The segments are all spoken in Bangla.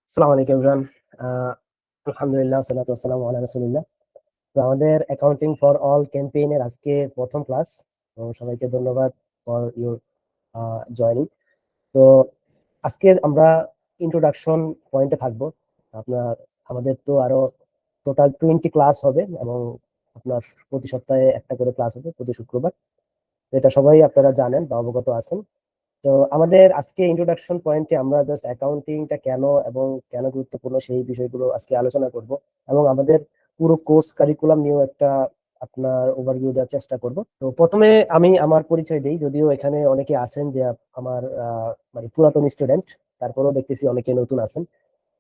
আসসালামু আলাইকুম ইমরান। আলহামদুলিল্লাহ, সালাতু ওয়াসসালামু আলা রাসূলিল্লাহ। তো আমাদের অ্যাকাউন্টিং ফর অল ক্যাম্পেইনের আজকে প্রথম ক্লাস। তো সবাইকে ধন্যবাদ ফর ইউর জয়নিং। তো আজকে আমরা ইন্ট্রোডাকশন পয়েন্টে থাকবো। আপনার আমাদের তো আরো টোটাল 20 ক্লাস হবে এবং আপনার প্রতি সপ্তাহে একটা করে ক্লাস হবে প্রতি শুক্রবার। তো এটা সবাই আপনারা জানেন বা অবগত আছেন। তো আমাদের আজকে ইন্ট্রোডাকশন পয়েন্টে আমরা জাস্ট অ্যাকাউন্টিংটা কেন এবং কেন গুরুত্বপূর্ণ সেই বিষয়গুলো আজকে আলোচনা করব এবং আমাদের পুরো কোর্স কারিকুলাম নিয়েও একটা আপনার ওভারভিউ দেওয়ার চেষ্টা করব। তো প্রথমে আমি আমার পরিচয় দিই, যদিও এখানে অনেকে আছেন যে আমার মানে পুরাতন স্টুডেন্ট, তারপরেও দেখতেছি অনেকে নতুন আছেন।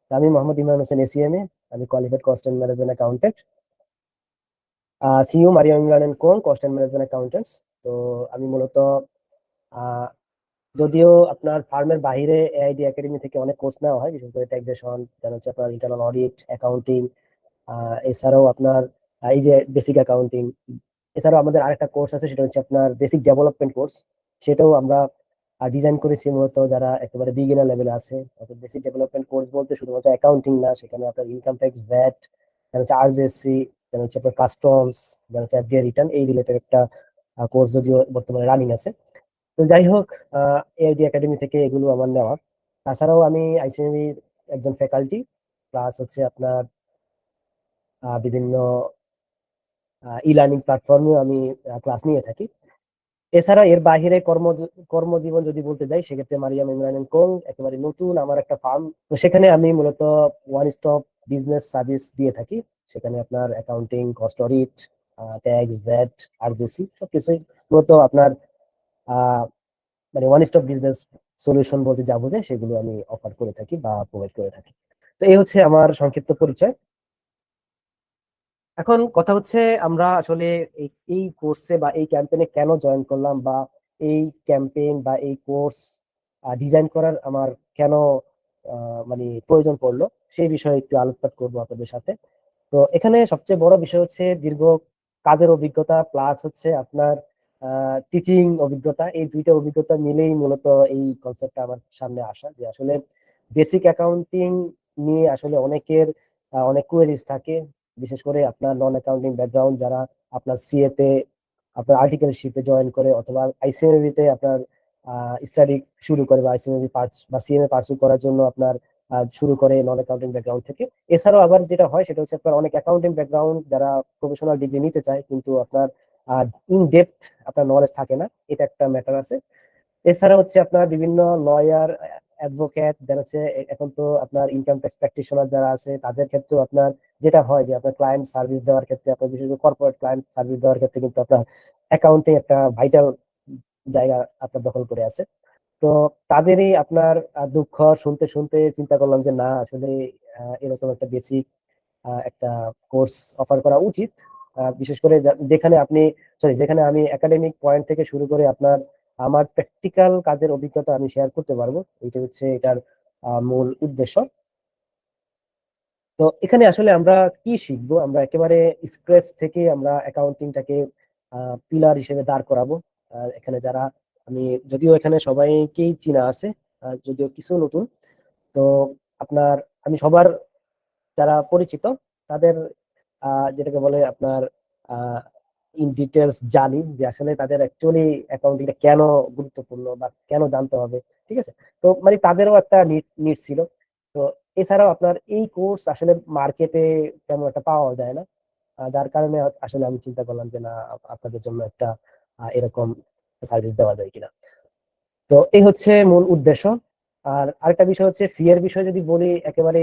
তো আমি মোহাম্মদ ইমরান হোসেন, এসিএমএ। আমি qualified cost and management accountant, CEO Mariam Imran and co cost and management accountants. তো আমি মূলত আহ, যদিও আপনার ফার্মের বাইরে এআইডি একাডেমি থেকে অনেক কোর্স নেওয়া হয়, বিশেষ করে ট্যাক্সেশন, যেমন হচ্ছে আপনার ইন্টারনাল অডিট, অ্যাকাউন্টিং, এছাড়াও আপনার এই যে বেসিক অ্যাকাউন্টিং। এছাড়াও আমাদের আরেকটা কোর্স আছে, সেটা হচ্ছে আপনার বেসিক ডেভেলপমেন্ট কোর্স। সেটাও আমরা ডিজাইন করেছি মূলত যারা একেবারে বিগিনার লেভেলে আছে। বেসিক ডেভেলপমেন্ট কোর্স বলতে শুধুমাত্র অ্যাকাউন্টিং না, সেখানে আপনার ইনকাম ট্যাক্স, ভ্যাট, হচ্ছে আরজিএসসি, হচ্ছে আপনার কাস্টমস, হচ্ছে এফডিআই রিটার্ন, এই রিলেটেড একটা কোর্স যদিও বর্তমানে রানিং আছে। তো যাই হোক, এআইডি একাডেমি থেকে এগুলো আমার নেওয়া। তাছাড়াও আমি আইসিএমই একজন ফ্যাকাল্টি, প্লাস হচ্ছে আপনার বিভিন্ন ই লার্নিং প্ল্যাটফর্মেও আমি ক্লাস নিয়ে থাকি। এছাড়া এর বাইরে কর্মজীবন যদি বলতে যাই, সেক্ষেত্রে মারিয়াম ইমরান এন্ড কোং একেবারে নতুন আমার একটা ফার্ম। তো সেখানে আমি মূলত ওয়ান স্টপ বিজনেস সার্ভিস দিয়ে থাকি। সেখানে আপনার accounting, cost audit, tax, VAT, আরজিসি সবকিছুই মূলত আপনার মানে ওয়ান স্টপ বিজনেস সলিউশন বলতে যা বোঝায় সেগুলো আমি অফার করে থাকি বা প্রোভাইড করে থাকি। তো এই হচ্ছে আমার সংক্ষিপ্ত পরিচয়। এখন কথা হচ্ছে, আমরা আসলে এই এই কোর্সে বা এই ক্যাম্পেইনে কেন জয়েন করলাম, বা এই ক্যাম্পেইন বা এই কোর্স ডিজাইন করার আমার কেন মানে প্রয়োজন পড়লো, সেই বিষয়ে একটু আলোকপাত করবো আপনাদের সাথে। তো এখানে সবচেয়ে বড় বিষয় হচ্ছে দীর্ঘ কাজের অভিজ্ঞতা, প্লাস হচ্ছে আপনার টিচিং অভিজ্ঞতা। এই দুইটা অভিজ্ঞতা মিলেই মূলত এই কনসেপ্টটা আমার সামনে আসা, যে আসলে বেসিক অ্যাকাউন্টিং নিয়ে আসলে অনেকের অনেক কোয়েরিজ থাকে। বিশেষ করে আপনার নন অ্যাকাউন্টিং ব্যাকগ্রাউন্ড যারা আপনার সিএ তে আপনার আর্টিকেলশিপে জয়েন করে, অথবা আইসিএমবি তে আপনার স্টাডি শুরু করে, বা আইসিএমবি পার্টস বা সিএমএ পার্সু করার জন্য আপনার শুরু করে নন অ্যাকাউন্টিং ব্যাকগ্রাউন্ড থেকে। এছাড়াও আবার যেটা হয় সেটা হচ্ছে আপনার অনেক অ্যাকাউন্টিং ব্যাকগ্রাউন্ড যারা প্রফেশনাল ডিগ্রি নিতে চায়, কিন্তু আপনার ইন ডেপথ আপনার নলেজ থাকে না, এটা একটা ম্যাটার আছে। এছাড়া হচ্ছে আপনার বিভিন্ন লয়ার, অ্যাডভোকেট, যারা হচ্ছে এখন তো আপনার ইনকাম ট্যাক্স প্র্যাকটিশনার যারা আছে, তাদের ক্ষেত্রেও আপনার যেটা হয় যে আপনার ক্লায়েন্ট সার্ভিস দেওয়ার ক্ষেত্রে, আপনার বিশেষ করে কর্পোরেট ক্লায়েন্ট সার্ভিস দেওয়ার ক্ষেত্রে কিন্তু আপনার অ্যাকাউন্টিং একটা ভাইটাল জায়গা আপনার দখল করে আছে। তো তাদেরই আপনার দুঃখ শুনতে শুনতে চিন্তা করলাম যে না, আসলে এরকম একটা বেসিক একটা কোর্স অফার করা উচিত। বিশেষ করে যেখানে আপনি, সরি, যেখানে আমি একাডেমিক পয়েন্ট থেকে শুরু করে আপনার আমার প্র্যাকটিক্যাল কাজের অভিজ্ঞতা আমি শেয়ার করতে পারবো। এটা হচ্ছে এটার মূল উদ্দেশ্য। তো এখানে আসলে আমরা কি শিখবো, আমরা একেবারে স্ক্র্যাচ থেকে আমরা অ্যাকাউন্টিংটাকে পিলার হিসেবে দাঁড় করাবো। আর এখানে যারা, আমি যদিও এখানে সবাইকেই চিনা আছে, যদিও কিছু নতুন। তো আপনার, আমি সবার যারা পরিচিত তাদের যেটাকে বলে আপনার ইন ডিটেলস জানি, যে আসলে তাদের অ্যাকচুয়ালি অ্যাকাউন্টিংটা কেন গুরুত্বপূর্ণ বা কেন জানতে হবে। ঠিক আছে। তো মানে তাদেরও একটা নিড ছিল। তো এছাড়াও আপনার এই কোর্স আসলে মার্কেটে তেমন একটা পাওয়া যায় না, যার কারণে আসলে আমি চিন্তা করলাম যে না, আপনাদের জন্য একটা এরকম সার্ভিস দেওয়া যায় কিনা। তো এই হচ্ছে মূল উদ্দেশ্য। আর আরেকটা বিষয় হচ্ছে ফি এর বিষয় যদি বলি, একেবারে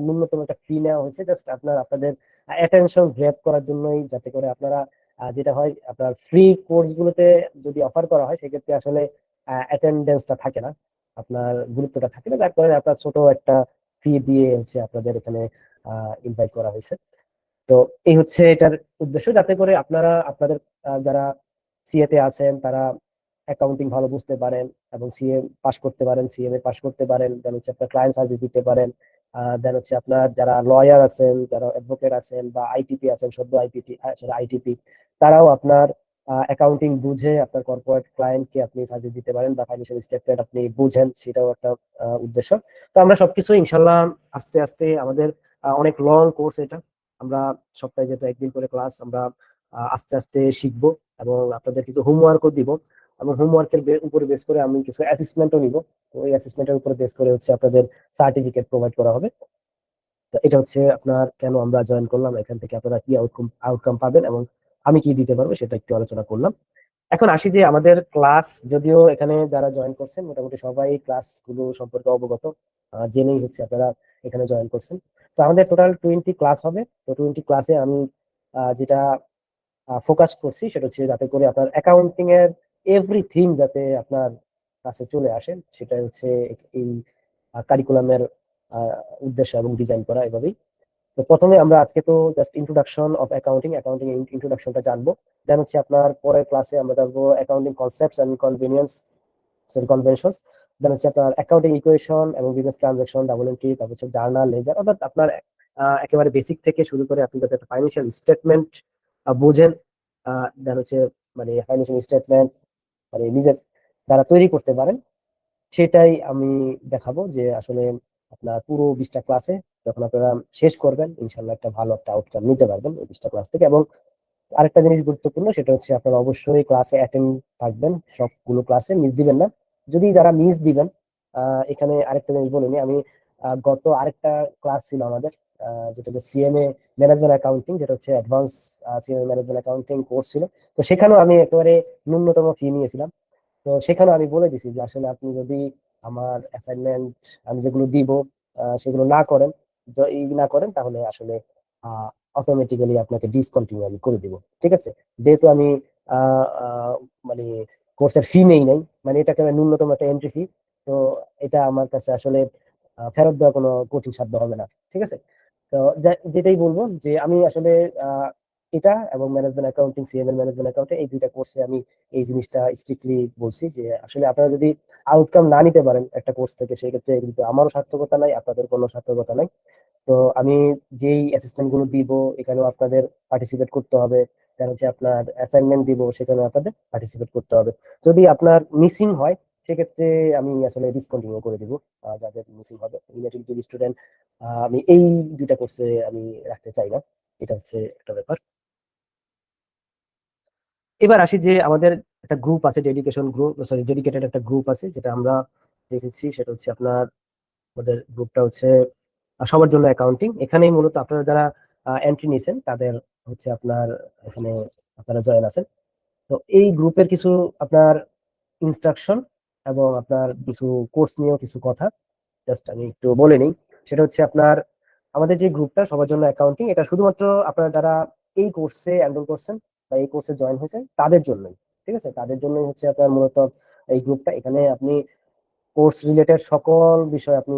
ন্যূনতম একটা ফি নেওয়া হয়েছে জাস্ট আপনাদের অ্যাটেনশন গ্র্যাব করার জন্যই, যাতে করে আপনারা যেটা হয় আপনার ফ্রি কোর্স গুলোতে যদি অফার করা হয়, সেক্ষেত্রে আসলে অ্যাটেন্ডেন্সটা থাকে না, আপনার গুরুত্বটা থাকে না, যার কারণে আপনার ছোট একটা ফি দিয়ে হচ্ছে আপনাদের এখানে ইনভাইট করা হয়েছে। তো এই হচ্ছে এটার উদ্দেশ্য, যাতে করে আপনারা আপনাদের যারা সিএ তে আছেন তারা অ্যাকাউন্টিং ভালো বুঝতে পারেন এবং সিএ পাস করতে পারেন, সিএমএ পাস করতে পারেন, দেন হচ্ছে আপনার ক্লায়েন্ট সার্ভিস দিতে পারেন। দেন হচ্ছে আপনার যারা লয়ার আছেন, যারা অ্যাডভোকেট আছেন, বা আইটিপি আছেন, সদ্য আইপিটি আইটিপি, তারাও আপনার অ্যাকাউন্টিং বুঝে আপনার কর্পোরেট ক্লায়েন্টকে আপনি সার্ভিস দিতে পারেন, বা ফাইন্যান্সিয়াল স্টেটমেন্ট আপনি বুঝেন, সেটাও একটা উদ্দেশ্য। তো আমরা সবকিছু ইনশাল্লাহ আস্তে আস্তে আমাদের অনেক লং কোর্স এটা। আমরা সপ্তাহে যেটা একদিন করে ক্লাস, আমরা আস্তে আস্তে শিখবো এবং আপনাদের কিছু হোমওয়ার্কও দিব, এবং হোমওয়ার্কের উপরে বেস করে আমি কিছু অ্যাসেসমেন্টও নিব। তো ওই অ্যাসেসমেন্টের উপরে বেস করে হচ্ছে আপনাদের সার্টিফিকেট প্রোভাইড করা হবে। তো এটা হচ্ছে আপনার কেন আমরা জয়েন করলাম, এখান থেকে আপনারা কি আউটকাম আউটকাম পাবেন এবং আমি কি দিতে পারবো সেটা একটু আলোচনা করলাম। এখন আসি যে আমাদের ক্লাস, যদিও এখানে যারা জয়েন করছেন মোটামুটি সবাই ক্লাস গুলো সম্পর্কে অবগত, জেনেই হচ্ছে আপনারা এখানে জয়েন করছেন। তো আমাদের টোটাল 20 ক্লাস হবে। তো 20 ক্লাসে আমি যেটা ফোকাস করছি সেটা হচ্ছে যাতে করে আপনার অ্যাকাউন্টিং এর এভরিথিং যাতে আপনার কাছে চলে আসে, সেটা হচ্ছে এই কারিকুলামের উদ্দেশ্য এবং ডিজাইন করা এভাবেই। তো প্রথমে আমরা আজকে তো just introduction of accounting, accounting ইন্ট্রোডাকশনটা জানবো। দেন হচ্ছে আপনার পরের ক্লাসে আমরা জানবো accounting concepts and conventions. Then হচ্ছে আপনার অ্যাকাউন্টিং ইকুয়েশন এবং বিজনেস ট্রানজাকশন, ডাবল এন্ট্রি, তারপর হচ্ছে জার্নাল, লেজার, অর্থাৎ আপনার একেবারে বেসিক থেকে শুরু করে আপনি যাতে একটা ফাইন্যান্সিয়াল স্টেটমেন্ট বোঝেন, দেন হচ্ছে মানে ফাইন্যান্সিয়াল স্টেটমেন্ট মানে নিজের দ্বারা তৈরি করতে পারেন, সেটাই আমি দেখাবো। যে আসলে আপনার পুরো 20টা ক্লাসে যখন আপনারা শেষ করবেন ইনশাল্লাহ একটা ভালো একটা আউটকাম নিতে পারবেন এই 20টা ক্লাস থেকে। এবং আরেকটা জিনিস গুরুত্বপূর্ণ, সেটা হচ্ছে আপনারা অবশ্যই ক্লাসে অ্যাটেন্ড থাকবেন, সবগুলো ক্লাসে মিস দিবেন না। যদি যারা মিস দিবেন, এখানে আরেকটা জিনিস বলিনি আমি, গত আরেকটা ক্লাস ছিল আমাদের, যেটা হচ্ছে সিএমএ ম্যানেজমেন্ট অ্যাকাউন্টিং, যেটা হচ্ছে advance CMA management accounting course ছিল। তো সেখানেও আমি একেবারে ন্যূনতম ফি নিয়েছিলাম। তো সেখানে আমি বলে দিছি যে আসলে আপনি যদি আমার অ্যাসাইনমেন্ট আমি যেগুলো দিব সেগুলো না করেন, না করেন তাহলে আসলে অটোমেটিক্যালি আপনাকে ডিসকন্টিনিউ আমি করে দিব। ঠিক আছে? যেহেতু আমি আহ, আহ, মানে কোর্সের ফি নেই নাই, মানে এটা একটা ন্যূনতম একটা এন্ট্রি ফি। তো এটা আমার কাছে আসলে ফেরত দেওয়া কোনো কঠিন সাধ্য হবে না। ঠিক আছে? তো যেটাই বলবো যে আমি আসলে আহ, এটা এবং management accounting, CML management accounting, এই দুইটা কোর্সে আমি এই জিনিসটা স্ট্রিক্টলি বলছি যে আসলে আপনারা যদি আউটকাম না নিতে পারেন একটা কোর্স থেকে, সেক্ষেত্রে কিন্তু আমারও সার্থকতা নাই, আপনাদের কোনো সার্থকতা নাই। তো আমি যেই অ্যাসেসমেন্ট গুলো দিব এখানেও আপনাদের পার্টিসিপেট করতে হবে। দেন হচ্ছে আপনার অ্যাসাইনমেন্ট দিব সেখানেও আপনাদের পার্টিসিপেট করতে হবে। যদি আপনার মিসিং হয় সেক্ষেত্রে আমি আসলে ডিসকন্টিনিউ করে দিব। যাদের মিসিং হবে রিলেটিভ স্টুডেন্ট আমি এই দুইটা কোর্সে আমি রাখতে চাই না। এটা হচ্ছে একটা ব্যাপার। এবার আসি যে আমাদের একটা গ্রুপ আছে, ডেডিকেশন গ্রুপ, সরি ডেডিকেটেড একটা গ্রুপ আছে যেটা আমরা রেখেছি। সেটা হচ্ছে আপনার আমাদের গ্রুপটা হচ্ছে সবার জন্য অ্যাকাউন্টিং। এখানেই মূলত আপনারা যারা এন্ট্রি নিয়েছেন তাদের হচ্ছে আপনার এখানে আপনারা জয়েন আছেন। তো এই গ্রুপের কিছু আপনার ইনস্ট্রাকশন এবং আপনার কিছু কোর্স নিয়েও কিছু কথা জাস্ট আমি একটু বলে নিই। সেটা হচ্ছে আপনার আমাদের যে গ্রুপটা সবার জন্য অ্যাকাউন্টিং, এটা শুধুমাত্র আপনারা যারা এই কোর্সে এনরোল করছেন বা এই কোর্সে জয়েন হয়েছেন তাদের জন্যই। ঠিক আছে? তাদের জন্যই হচ্ছে আপনার মূলত এই গ্রুপটা। এখানে আপনি কোর্স রিলেটেড সকল বিষয় আপনি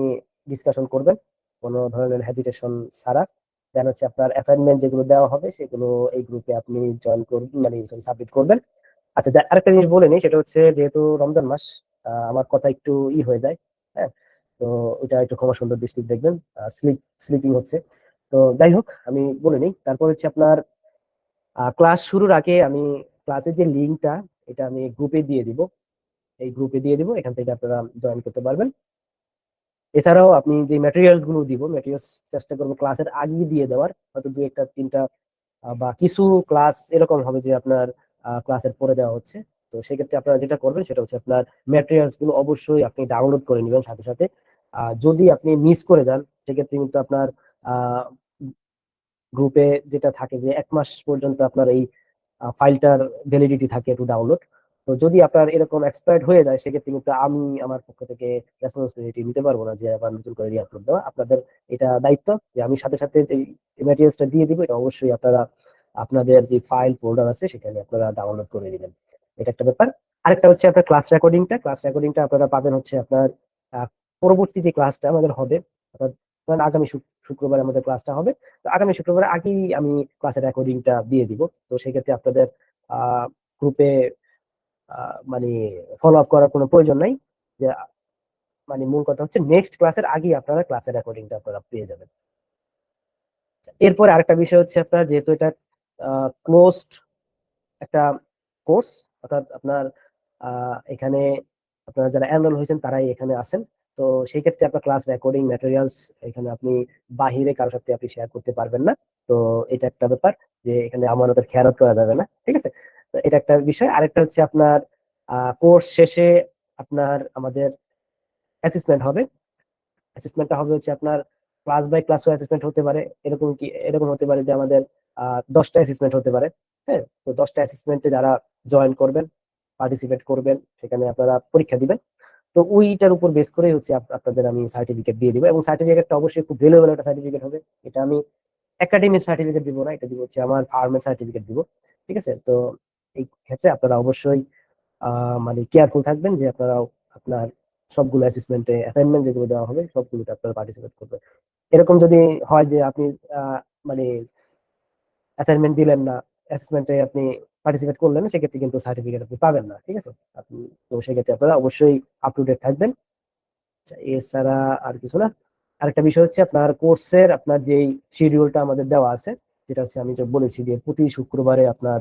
ডিসকাশন করবেন কোনো ধরনের হেজিটেশন ছাড়া। দেন হচ্ছে আপনার অ্যাসাইনমেন্ট যেগুলো দেওয়া হবে সেগুলো এই গ্রুপে আপনি জয়েন করবেন, মানে সাবমিট করবেন। আচ্ছা, আরেকটা জিনিস বলে নিই, সেটা হচ্ছে যেহেতু রমজান মাস, আমার কথা একটু হয়ে যায়। হ্যাঁ, তো ওইটা একটু ক্ষমা সুন্দর দৃষ্টি দেখবেন, স্লিপিং হচ্ছে। তো যাই হোক আমি বলে নিই। তারপর হচ্ছে আপনার ক্লাস শুরুর আগে আমি ক্লাসের যে লিঙ্কটা এটা আমি গ্রুপে দিয়ে দিব। এই গ্রুপে দিয়ে দিব, এখান থেকে আপনারা জয়েন করতে পারবেন। এছাড়াও আপনি যে ম্যাটেরিয়ালস গুলো দিব, ম্যাটেরিয়ালস চেষ্টা করবো ক্লাসের আগে দিয়ে দেওয়ার। হয়তো দু একটা তিনটা বা কিছু ক্লাস এরকম হবে যে আপনার ক্লাসের পরে দেওয়া হচ্ছে। তো সেক্ষেত্রে আপনারা যেটা করবেন সেটা হচ্ছে আপনার ম্যাটেরিয়ালস গুলো অবশ্যই আপনি ডাউনলোড করে নেবেন সাথে সাথে। যদি আপনি মিস করে যান সেক্ষেত্রে কিন্তু আপনার গ্রুপে যেটা থাকে যে 1 মাস পর্যন্ত আপনার এই ফাইলটার ভ্যালিডিটি থাকে টু ডাউনলোড। তো যদি আপনার এরকম এক্সপায়ার্ড হয়ে যায় সেক্ষেত্রে কিন্তু আমি আমার পক্ষ থেকে রেসপন্সিবিলিটি নিতে পারবো না যে আবার নতুন করে রিআপলোড দেওয়া। আপনাদের এটা দায়িত্ব যে আমি সাথে সাথে যে ম্যাটেরিয়ালসটা দিয়ে দিব এটা অবশ্যই আপনারা আপনাদের যে ফাইল ফোল্ডার আছে সেখানে আপনারা ডাউনলোড করে নেবেন। এটা একটা ব্যাপার। আরেকটা হচ্ছে আপনার ক্লাস রেকর্ডিংটা আপনারা পাবেন হচ্ছে আপনার আহ, পরবর্তী যে ক্লাসটা আমাদের হবে, অর্থাৎ ধরেন আগামী শুক্রবার আমাদের ক্লাসটা হবে। তো আগামী শুক্রবার আগেই আমি ক্লাসের রেকর্ডিংটা দিয়ে দিব। তো সেক্ষেত্রে আপনাদের গ্রুপে মানে ফলো আপ করার কোনো প্রয়োজন নাই। যে মানে মূল কথা হচ্ছে নেক্সট ক্লাসের আগেই আপনারা ক্লাসের রেকর্ডিংটা আপনারা পেয়ে যাবেন। এরপর আরেকটা বিষয় হচ্ছে আপনার যেহেতু এটা ক্লোজড একটা কোর্স, অর্থাৎ আপনার এখানে আপনারা যারা এনরোল হয়েছেন তারাই এখানে আছেন। তো সেই ক্ষেত্রে আপনার ক্লাস রেকর্ডিং ম্যাটেরিয়ালস এখানে আপনি বাহিরে কারোর সাথে আপনি শেয়ার করতে পারবেন না। তো এটা একটা ব্যাপার, যে এখানে আমানতের খেয়ানত করা যাবে না, ঠিক আছে। তো এটা একটা বিষয়। আরেকটা হচ্ছে আপনার কোর্স শেষে আপনার আমাদের অ্যাসেসমেন্ট হবে। অ্যাসেসমেন্টটা হবে হচ্ছে আপনার ক্লাস বাই ক্লাসও অ্যাসেসমেন্ট হতে পারে, এরকম হতে পারে যে আমাদের 10টা অ্যাসেসমেন্ট হতে পারে। হ্যাঁ, তো 10টা অ্যাসেসমেন্টে যারা জয়েন করবেন, পার্টিসিপেট করবেন, সেখানে আপনারা পরীক্ষা দিবেন। তো ওইটার উপর বেস করে হচ্ছে আপনাদের আমি সার্টিফিকেট দিয়ে দিব, এবং সার্টিফিকেটটা অবশ্যই খুব ভ্যালুয়েবল একটা সার্টিফিকেট হবে। এটা আমি একাডেমিক সার্টিফিকেট দিব না, এটা দিব হচ্ছে আমার ফার্মের সার্টিফিকেট দিব। ঠিক আছে। তো এই ক্ষেত্রে আপনারা অবশ্যই মানে কেয়ারফুল থাকবেন যে আপনারা আপনার সবগুলো অ্যাসেসমেন্টে অ্যাসাইনমেন্ট যেগুলো দেওয়া হবে সবগুলোতে আপনারা পার্টিসিপেট করবেন। এরকম যদি হয় যে আপনি মানে অ্যাসাইনমেন্ট দিলেন না, অ্যাসেসমেন্টে আপনি পার্টিসিপেট করলেন না, সেক্ষেত্রে কিন্তু সার্টিফিকেট আপনি পাবেন না। ঠিক আছে। আপনি তো সেক্ষেত্রে আপনারা অবশ্যই আপ টু ডেট থাকবেন। আচ্ছা, এছাড়া আর কিছু না। আরেকটা বিষয় হচ্ছে আপনার কোর্সের আপনার যেই শিডিউলটা আমাদের দেওয়া আছে, যেটা হচ্ছে আমি যে বলেছি যে প্রতি শুক্রবারে আপনার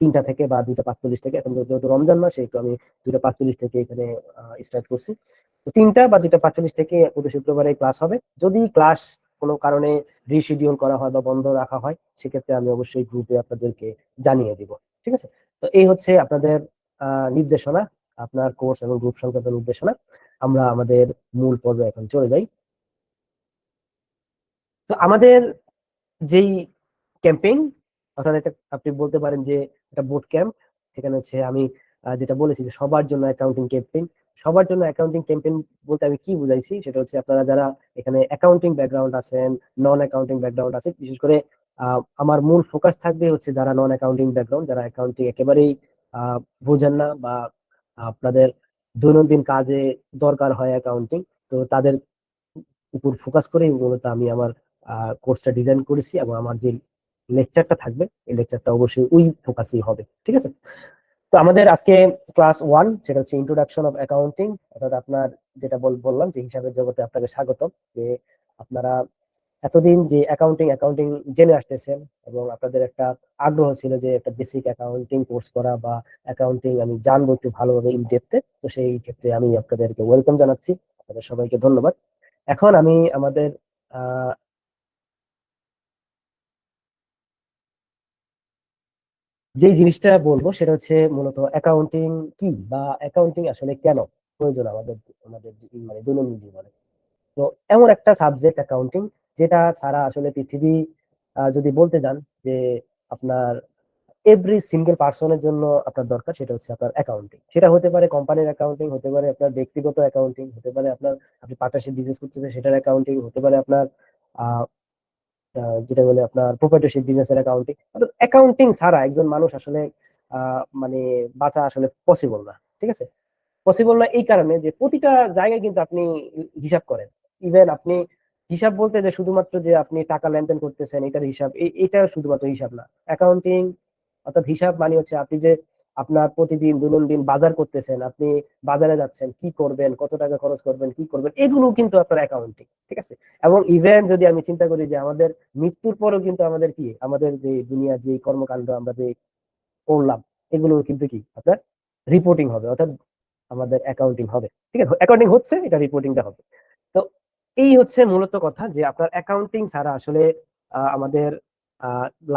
3টা থেকে বা 2টা 45 থেকে, এখন যেহেতু রমজান মাস সেহেতু আমি 2টা 45 থেকে এখানে স্টার্ট করছি। তো 3টা বা 2টা 45 থেকে প্রতি শুক্রবারে ক্লাস হবে। যদি ক্লাস কোনো কারণে রিশিডিউল করা হয় বা বন্ধ রাখা হয়, সেক্ষেত্রে আমি অবশ্যই গ্রুপে আপনাদেরকে জানিয়ে দিব। ঠিক আছে। তো এই হচ্ছে আপনাদের নির্দেশনা, আপনার কোর্স এবং গ্রুপ সংক্রান্ত নির্দেশনা। আমরা আমাদের মূল পর্বে এখন চলে যাই। তো আমাদের যেই ক্যাম্পেইন, অর্থাৎ এটা আপনি বলতে পারেন যে এটা বুট ক্যাম্প। সেখানে হচ্ছে আমি যেটা বলেছি যে সবার জন্য অ্যাকাউন্টিং ক্যাম্পেইন। সবার জন্য অ্যাকাউন্টিং ক্যাম্পেইন বলতে আমি কি বুঝাইছি সেটা হচ্ছে আপনারা যারা এখানে অ্যাকাউন্টিং ব্যাকগ্রাউন্ড আছেন, নন অ্যাকাউন্টিং ব্যাকগ্রাউন্ড আছে, বিশেষ করে আমার মূল ফোকাস থাকবে হচ্ছে যারা নন অ্যাকাউন্টিং ব্যাকগ্রাউন্ড, যারা অ্যাকাউন্টিং একেবারেই বোঝেন না, বা আপনাদের দৈনন্দিন কাজে দরকার হয় অ্যাকাউন্টিং। তো তাদের উপর ফোকাস করে মূলত আমি আমার কোর্সটা ডিজাইন করেছি, এবং আমার যে লেকচারটা থাকবে এই লেকচারটা অবশ্যই ওই ফোকাসই হবে। ঠিক আছে। তো আমাদের আজকে ক্লাস 1, সেটা হচ্ছে ইন্ট্রোডাকশন অফ অ্যাকাউন্টিং, অর্থাৎ আপনার যেটা বললাম যে হিসাবের জগতে আপনাকে স্বাগত। যে আপনারা এতদিন যে অ্যাকাউন্টিং অ্যাকাউন্টিং জেনে আসতেছেন, এবং আপনাদের একটা আগ্রহ ছিল যে একটা বেসিক অ্যাকাউন্টিং কোর্স করা বা অ্যাকাউন্টিং আমি জানবো একটু ভালোভাবে ইন ডেপথে। তো সেই ক্ষেত্রে আমি আপনাদেরকে ওয়েলকাম জানাচ্ছি। আপনাদের সবাইকে ধন্যবাদ। এখন আমি আমাদের আহ যেই জিনিসটা বলবো সেটা হচ্ছে মূলত অ্যাকাউন্টিং কি, বা অ্যাকাউন্টিং আসলে কেন প্রয়োজন আমাদের আমাদের মানে দৈনন্দিন জীবনে। তো এমন একটা সাবজেক্ট অ্যাকাউন্টিং, যেটা ছাড়া আসলে পৃথিবী যদি বলতে যান যে আপনার এভরি সিঙ্গেল পার্সনের জন্য আপনার দরকার, সেটা হচ্ছে আপনার অ্যাকাউন্টিং। সেটা হতে পারে কোম্পানির অ্যাকাউন্টিং, হতে পারে আপনার ব্যক্তিগত অ্যাকাউন্টিং, হতে পারে আপনার আপনি পার্টনারশিপ বিজনেস করতেছেন সেটার অ্যাকাউন্টিং, হতে পারে আপনার যেটা বলে আপনার প্রোপ্রাইটরশিপ বিজনেসের অ্যাকাউন্টিং। অর্থাৎ অ্যাকাউন্টিং ছাড়া একজন মানুষ আসলে মানে বাঁচা আসলে পসিবল না। ঠিক আছে। পসিবল না এই কারণে যে প্রতিটা জায়গায় কিন্তু আপনি হিসাব করেন। ইভেন আপনি হিসাব বলতে যে শুধুমাত্র যে আপনি টাকা লেনদেন করতেছেন এটার হিসাব, এটা শুধুমাত্র হিসাব না। অ্যাকাউন্টিং অর্থাৎ হিসাব মানে হচ্ছে আপনি যে আপনার প্রতিদিন দৈনন্দিন বাজার করতেছেন, আপনি বাজারে যাচ্ছেন, কি করবেন, কত টাকা খরচ করবেন, কি করবেন, এগুলো কিন্তু আপনার অ্যাকাউন্টিং। ঠিক আছে। এবং ইভেন যদি আমি চিন্তা করি যে আমাদের মৃত্যুর পরেও কিন্তু আমাদের কি, আমাদের যে দুনিয়া যে কর্মকাণ্ড আমরা যে করলাম, এগুলো কিন্তু কি আপনার রিপোর্টিং হবে, অর্থাৎ আমাদের অ্যাকাউন্টিং হবে। ঠিক আছে। অ্যাকাউন্টিং হচ্ছে, এটা রিপোর্টিংটা হবে। তো এই হচ্ছে মূলত কথা, যে আপনার অ্যাকাউন্টিং ছাড়া আসলে আমাদের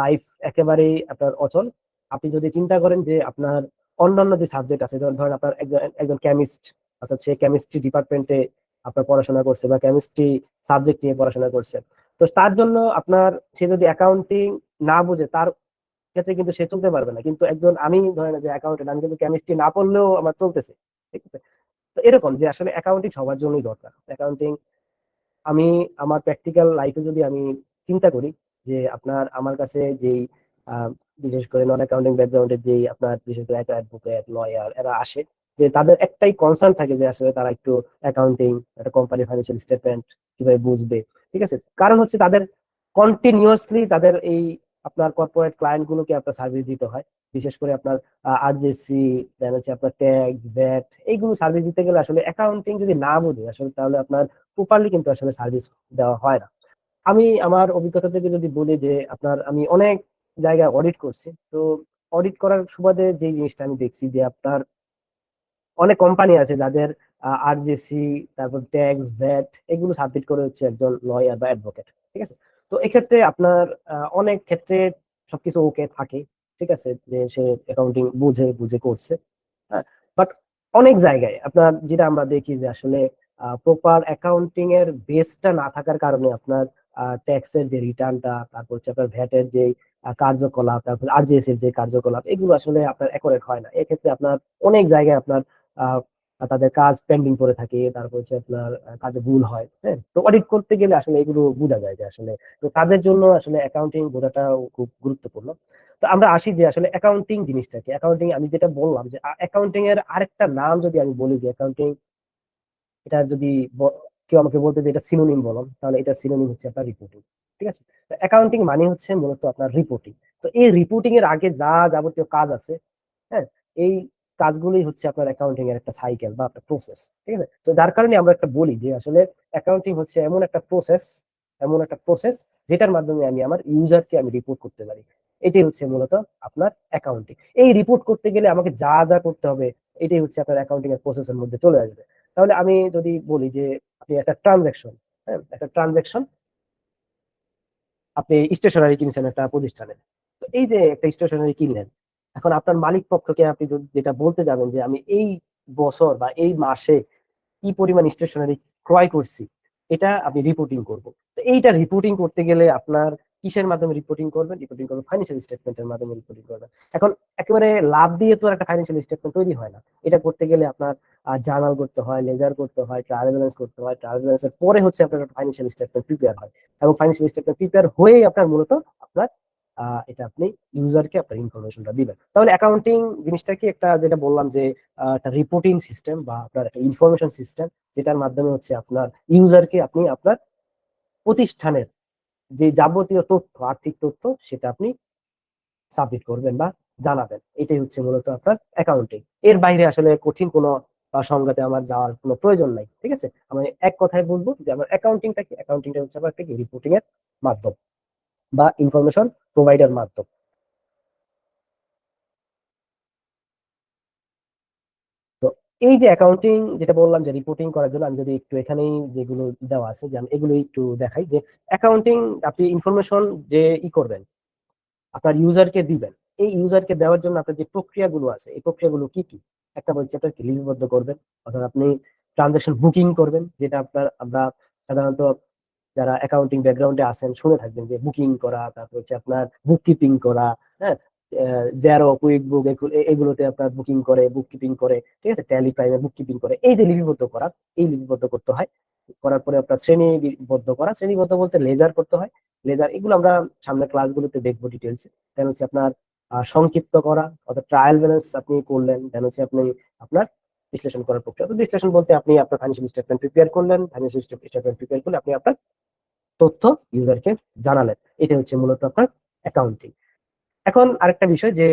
লাইফ একেবারেই আপনার অচল। আপনি যদি চিন্তা করেন যে আপনার অন্যান্য যে সাবজেক্ট আছে, যেমন ধরেন আপনার একজন একজন কেমিস্ট, অর্থাৎ সে কেমিস্ট্রি ডিপার্টমেন্টে আপনার পড়াশোনা করছে বা কেমিস্ট্রি সাবজেক্ট নিয়ে পড়াশোনা করছে। তো তার জন্য আপনার, সে যদি অ্যাকাউন্টিং না বুঝে, তার ক্ষেত্রে কিন্তু সে চলতে পারবে না। কিন্তু একজন, আমি ধরেন যে অ্যাকাউন্টেন্ট, আমি কিন্তু কেমিস্ট্রি না পড়লেও আমার চলতেছে। ঠিক আছে। তো এরকম যে আসলে অ্যাকাউন্টিং সবার জন্যই দরকার। অ্যাকাউন্টিং আমি আমার প্র্যাকটিক্যাল লাইফে যদি আমি চিন্তা করি, যে আপনার আমার কাছে যেই আহ, বিশেষ করে নন অ্যাকাউন্টিং ব্যাকগ্রাউন্ডের যেই আপনার বিশেষ করে অ্যাডভোকেট লয়ার এরা আসে, যে তাদের একটাই কনসার্ন থাকে যে আসলে তারা একটু অ্যাকাউন্টিং, একটা কোম্পানির ফাইন্যান্সিয়াল স্টেটমেন্ট কিভাবে বুঝবে। ঠিক আছে। কারণ হচ্ছে তাদের কন্টিনিউয়াসলি তাদের এই আপনার কর্পোরেট ক্লায়েন্ট গুলোকে আপনার সার্ভিস দিতে হয়। বিশেষ করে আপনার আরজেসি, দেন হচ্ছে আপনার ট্যাক্স ভ্যাট, এইগুলো সার্ভিস দিতে গেলে আসলে অ্যাকাউন্টিং যদি না বুঝে আসলে, তাহলে আপনার প্রপারলি কিন্তু আসলে সার্ভিস দেওয়া হয় না। আমি আমার অভিজ্ঞতা থেকে যদি বলি যে আপনার, আমি অনেক জায়গায় অডিট করছি। তো অডিট করার সুবাদে যে জিনিসটা আমি দেখছি যে আপনার অনেক কোম্পানি আছে যাদের আরজেসি, তারপর ট্যাক্স, ভ্যাট এগুলো সাবমিট করে হচ্ছে একজন লয়ার বা অ্যাডভোকেট, ঠিক আছে। তো এক্ষেত্রে আপনার অনেক ক্ষেত্রে সবকিছু ওকে থাকে, ঠিক আছে, যে সে অ্যাকাউন্টিং বুঝে বুঝে করছে। হ্যাঁ, বাট অনেক জায়গায় আপনার যেটা আমরা দেখি যে আসলে প্রপার অ্যাকাউন্টিং এর বেসটা না থাকার কারণে আপনার ট্যাক্সের যে রিটার্নটা, তারপর হচ্ছে আপনার ভ্যাটের যে কার্যকলাপ, তারপর আরজিএস এর যে কার্যকলাপ, এগুলো আসলে আপনার অ্যাকুরেট হয় না। এক্ষেত্রে আপনার অনেক জায়গায় আপনার আহ, তাদের কাজ পেন্ডিং করে থাকে, তারপর হচ্ছে আপনার কাজে ভুল হয়। হ্যাঁ, তো অডিট করতে গেলে আসলে এগুলো বোঝা যায় যে আসলে, তো তাদের জন্য আসলে অ্যাকাউন্টিং বোঝাটা খুব গুরুত্বপূর্ণ। তো আমরা আসি যে আসলে অ্যাকাউন্টিং জিনিসটা কি। অ্যাকাউন্টিং আমি যেটা বললাম যে অ্যাকাউন্টিং এর আরেকটা নাম যদি আমি বলি যে অ্যাকাউন্টিং, এটা যদি কেউ আমাকে বলতে যে এটা সিনোনিম বললাম, তাহলে এটা সিনোনিম হচ্ছে আপনার রিপোর্টিং, ঠিক আছে। অ্যাকাউন্টিং মানে হচ্ছে মূলত আপনার রিপোর্টিং। তো এই রিপোর্টিং এর আগে যা যাবতীয় কাজ আছে, হ্যাঁ, এই কাজগুলোই হচ্ছে আপনার অ্যাকাউন্টিং এর একটা সাইকেল বা একটা প্রসেস, ঠিক আছে। তো যার কারণে আমরা একটা বলি যে আসলে অ্যাকাউন্টিং হচ্ছে এমন একটা প্রসেস যেটার মাধ্যমে আমি আমার ইউজারকে আমি রিপোর্ট করতে পারি। এটাই হচ্ছে মূলত আপনার অ্যাকাউন্টিং। এই রিপোর্ট করতে গেলে আমাকে যা যা করতে হবে, এটাই হচ্ছে আপনার অ্যাকাউন্টিং এর প্রসেসের মধ্যে চলে আসবে। তাহলে আমি যদি বলি যে আপনি একটা ট্রানজাকশন, হ্যাঁ, একটা ট্রানজাকশন, আপনি স্টেশনারি কিনছেন একটা প্রতিষ্ঠানে। তো এই যে একটা স্টেশনারি কিনলেন, এখন আপনার মালিক পক্ষকে আপনি যেটা বলতে যাবেন যে আমি এই বছর বা এই মাসে কি পরিমাণ স্টেশনারি ক্রয় করছি, এটা আপনি রিপোর্টিং করব। তো এইটা রিপোর্টিং করতে গেলে আপনার কিসের মাধ্যমে রিপোর্টিং করবেন ফাইন্যান্সিয়াল স্টেটমেন্টের মাধ্যমে রিপোর্টিং করবেন। এখন একেবারে লাভ দিয়ে তো আর একটা ফাইন্যান্সিয়াল স্টেটমেন্ট তৈরি হয় না। এটা করতে গেলে আপনার জার্নাল করতে হয়, লেজার করতে হয়, ট্রায়াল ব্যালেন্স করতে হয়, ট্রায়াল ব্যালেন্সের পরে হচ্ছে আপনার ফাইন্যান্সিয়াল স্টেটমেন্ট প্রিপেয়ার হয়। এবং ফাইন্যান্সিয়াল স্টেটমেন্ট প্রিপেয়ার হয়ে আপনার মূলত আপনার এটা আপনি ইউজারকে আপনার ইনফরমেশনটা দিবেন। তাহলে অ্যাকাউন্টিং জিনিসটা কি, একটা যেটা বললাম যে একটা রিপোর্টিং সিস্টেম বা আপনার একটা ইনফরমেশন সিস্টেম, যেটার মাধ্যমে হচ্ছে আপনার ইউজারকে আপনি আপনার প্রতিষ্ঠানের যে যাবতীয় তথ্য, আর্থিক তথ্য, সেটা আপনি সাবমিট করবেন বা জানাবেন। এটাই হচ্ছে মূলত আপনার অ্যাকাউন্টিং। এর বাইরে আসলে কঠিন কোনো সংজ্ঞাতে আমার যাওয়ার কোনো প্রয়োজন নাই, ঠিক আছে। আমি এক কথায় বলবো যে আমার অ্যাকাউন্টিংটা কি, অ্যাকাউন্টিংটা হচ্ছে আমার একটা রিপোর্টিং এর মাধ্যম বা ইনফরমেশন প্রোভাইডার মাধ্যম। তো এই যে অ্যাকাউন্টিং যেটা বললাম যে রিপোর্টিং করার জন্য, আমি যদি একটু এখানেই যেগুলো দেওয়া আছে যে আমি এগুলো একটু দেখাই যে অ্যাকাউন্টিং আপনি ইনফরমেশন যে করবেন আপনার ইউজারকে দিবেন, এই ইউজারকে দেওয়ার জন্য আপনার যে প্রক্রিয়াগুলো আছে, এই প্রক্রিয়াগুলো কি কি। একটা হচ্ছে আপনাকে লিপিবদ্ধ করবেন, অর্থাৎ আপনি ট্রানজাকশন বুকিং করবেন, যেটা আমরা সাধারণত যারা অ্যাকাউন্টিং ব্যাকগ্রাউন্ডে আছেন শুনে থাকবেন যে বুকিং করা, তারপর হচ্ছে আপনার বুক কিপিং করা। হ্যাঁ, জেরো, কুইক বুক, এগুলোতে আপনার বুকিং করে, বুক কিপিং করে, ঠিক আছে, ট্যালি প্রাইমে বুক কিপিং করে। এই যে লিপিবদ্ধ করা, এই লিপিবদ্ধ করতে হয়। করার পরে আপনার শ্রেণীবদ্ধ বলতে লেজার করতে হয়। লেজার এগুলো আমরা সামনে ক্লাসগুলোতে দেখবো ডিটেলস। দেন হচ্ছে আপনার সংক্ষিপ্ত করা, অর্থাৎ ট্রায়াল ব্যালেন্স আপনি করলেন। দেন হচ্ছে আপনি আপনার বিশ্লেষণ করার প্রক্রিয়া। তো বিশ্লেষণ বলতে আপনি আপনার ফাইন্যান্সিয়াল স্টেটমেন্ট প্রিপেয়ার করলেন, ফাইন্যান্সিয়াল স্টেটমেন্ট প্রিপেয়ার করলে আপনি আপনার তথ্য ইউজারকে জানালেন। এটা হচ্ছে মূলত আপনার অ্যাকাউন্টিং। এখন আরেকটা বিষয় যে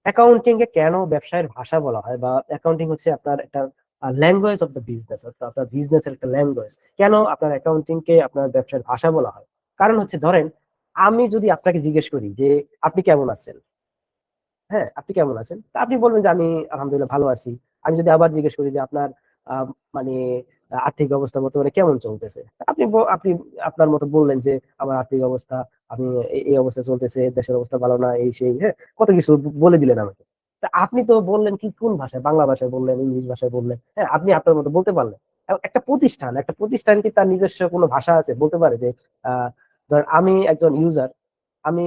অ্যাকাউন্টিং কে কেন ব্যবসায়ের ভাষা বলা হয়, বা অ্যাকাউন্টিং হচ্ছে আপনার একটা ল্যাঙ্গুয়েজ অফ দ্য বিজনেস, অর্থাৎ আপনার বিজনেসের একটা ল্যাঙ্গুয়েজ। কেন আপনার অ্যাকাউন্টিং কে আপনার ব্যবসায়ের ভাষা বলা হয়? কারণ হচ্ছে ধরেন আমি যদি আপনাকে জিজ্ঞেস করি যে আপনি কেমন আছেন, হ্যাঁ, আপনি কেমন আছেন, তা আপনি বলবেন যে আমি আলহামদুলিল্লাহ ভালো আছি। আমি যদি আবার জিজ্ঞেস করি যে আপনার মানে আর্থিক অবস্থা বর্তমানে কেমন চলতেছে, আপনি আপনার মতো বললেন যে আমার আর্থিক অবস্থা, আমি এই অবস্থা চলতেছে, দেশের অবস্থা ভালো না, এই সেই, হ্যাঁ, কত কিছু বলে দিলেন আমাকে। তা আপনি তো বললেন কি, কোন ভাষায়, বাংলা ভাষায় বললেন, ইংলিশ ভাষায় বললেন, হ্যাঁ, আপনি আপনার মতো বলতে পারলেন। এবং একটা প্রতিষ্ঠান কি তার নিজস্ব কোনো ভাষা আছে, বলতে পারে যে ধরেন আমি একজন ইউজার, আমি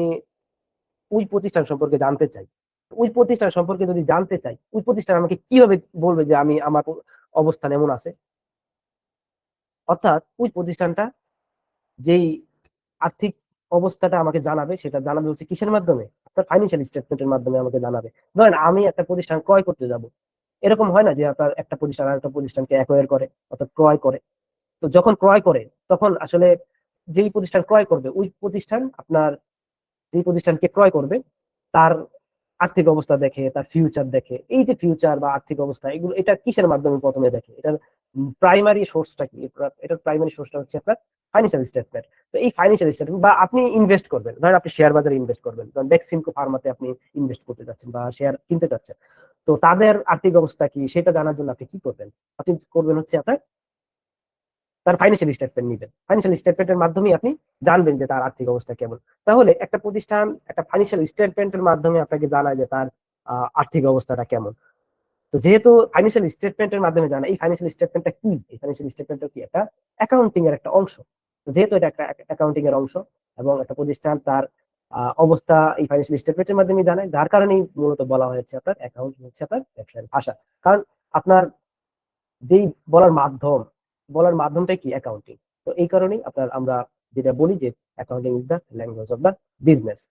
ওই প্রতিষ্ঠান সম্পর্কে জানতে চাই। ওই প্রতিষ্ঠান সম্পর্কে যদি জানতে চাই, ওই প্রতিষ্ঠান আমাকে কিভাবে বলবে যে আমি আমার অবস্থান এমন আছে? অর্থাৎ ওই প্রতিষ্ঠানটা যেই আর্থিক অবস্থাটা আমাকে জানাবে, সেটা জানাবে হচ্ছে কিসের মাধ্যমে, আপনার ফাইন্যান্সিয়াল স্টেটমেন্টের মাধ্যমে আমাকে জানাবে। ধরেন আমি একটা প্রতিষ্ঠান ক্রয় করতে যাব, এরকম হয় না যে আপনার একটা প্রতিষ্ঠান আর একটা প্রতিষ্ঠানকে অ্যাকোয়ার করে, অর্থাৎ ক্রয় করে। তো যখন ক্রয় করে তখন আসলে যেই প্রতিষ্ঠান ক্রয় করবে, ওই প্রতিষ্ঠান আপনার যে প্রতিষ্ঠানকে ক্রয় করবে তার আর্থিক অবস্থা দেখে, তার ফিউচার দেখে। এই যে ফিউচার বা আর্থিক অবস্থা, এগুলো এটা কিসের মাধ্যমে প্রথমে দেখে, এটার প্রাইমারি সোর্সটা কি? এটার প্রাইমারি সোর্সটা হচ্ছে আপনার ফাইন্যান্সিয়াল স্টেটমেন্ট। তো এই ফাইন্যান্সিয়াল স্টেটমেন্ট, বা আপনি ইনভেস্ট করবেন, ধরেন আপনি শেয়ার বাজারে ইনভেস্ট করবেন, ধরেন বেক্সিমকো ফার্মাতে আপনি ইনভেস্ট করতে যাচ্ছেন বা শেয়ার কিনতে চাচ্ছেন। তো তাদের আর্থিক অবস্থা কি সেটা জানার জন্য আপনি কি করবেন? আপনি করবেন হচ্ছে আপনার তার ফাইন্যান্সিয়াল স্টেটমেন্ট নিবেন। ফাইন্যান্সিয়াল স্টেটমেন্টের মাধ্যমে আপনি জানবেন যে তার আর্থিক অবস্থা কেমন। তাহলে একটা প্রতিষ্ঠান একটা ফাইন্যান্সিয়াল স্টেটমেন্টের মাধ্যমে আপনাকে জানায় যে তার আর্থিক অবস্থাটা কেমন। তো যেহেতু ফাইন্যান্সিয়াল স্টেটমেন্টের মাধ্যমে জানা, এই ফাইন্যান্সিয়াল স্টেটমেন্টটা কি? এই ফাইন্যান্সিয়াল স্টেটমেন্টটা কি? একটা অ্যাকাউন্টিং এর একটা অংশ। যেহেতু এটা একটা অ্যাকাউন্টিং এর অংশ এবং একটা প্রতিষ্ঠান তার অবস্থা এই ফাইন্যান্সিয়াল স্টেটমেন্টের মাধ্যমে জানায়, যার কারণেই মূলত বলা হয়েছে আপনার অ্যাকাউন্টিং হচ্ছে আপনার ব্যবসায়ের ভাষা। কারণ আপনার যেই বলার মাধ্যমটাই কি অ্যাকাউন্টিং। তো এই কারণেই আপনার আমরা যেটা বলি যে accounting is the language of the business.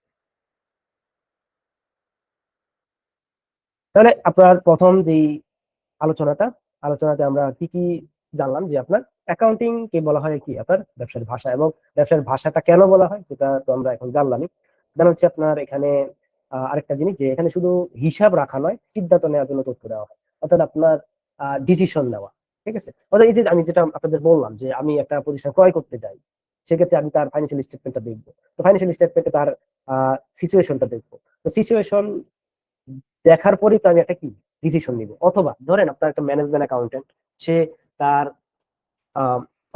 তাহলে আপনার প্রথম যেই আলোচনাতে আমরা কি কি জানলাম যে আপনার অ্যাকাউন্টিং কে বলা হয় কি আপনার ব্যবসার ভাষা, এবং ব্যবসার ভাষাটা কেন বলা হয় সেটা তো আমরা এখন জানলামই। দেন হচ্ছে আপনার এখানে আরেকটা জিনিস যে এখানে শুধু হিসাব রাখা নয়, সিদ্ধান্ত নেওয়ার জন্য তথ্য দেওয়া হয়, অর্থাৎ আপনার ডিসিশন নেওয়া। ঠিক আছে, অর্থাৎ এই যে আমি যেটা আপনাদের বললাম যে আমি একটা প্রতিষ্ঠান ক্রয় করতে যাই, সেক্ষেত্রে আমি তার ফাইন্যান্সিয়াল স্টেটমেন্টটা দেখবো। তো ফাইন্যান্সিয়াল স্টেটমেন্টে তার সিচুয়েশনটা দেখবো। তো সিচুয়েশন দেখার পরেই তো আমি একটা কি ডিসিশন নিব। অথবা ধরেন আপনার একটা ম্যানেজমেন্ট অ্যাকাউন্টেন্ট, সে তার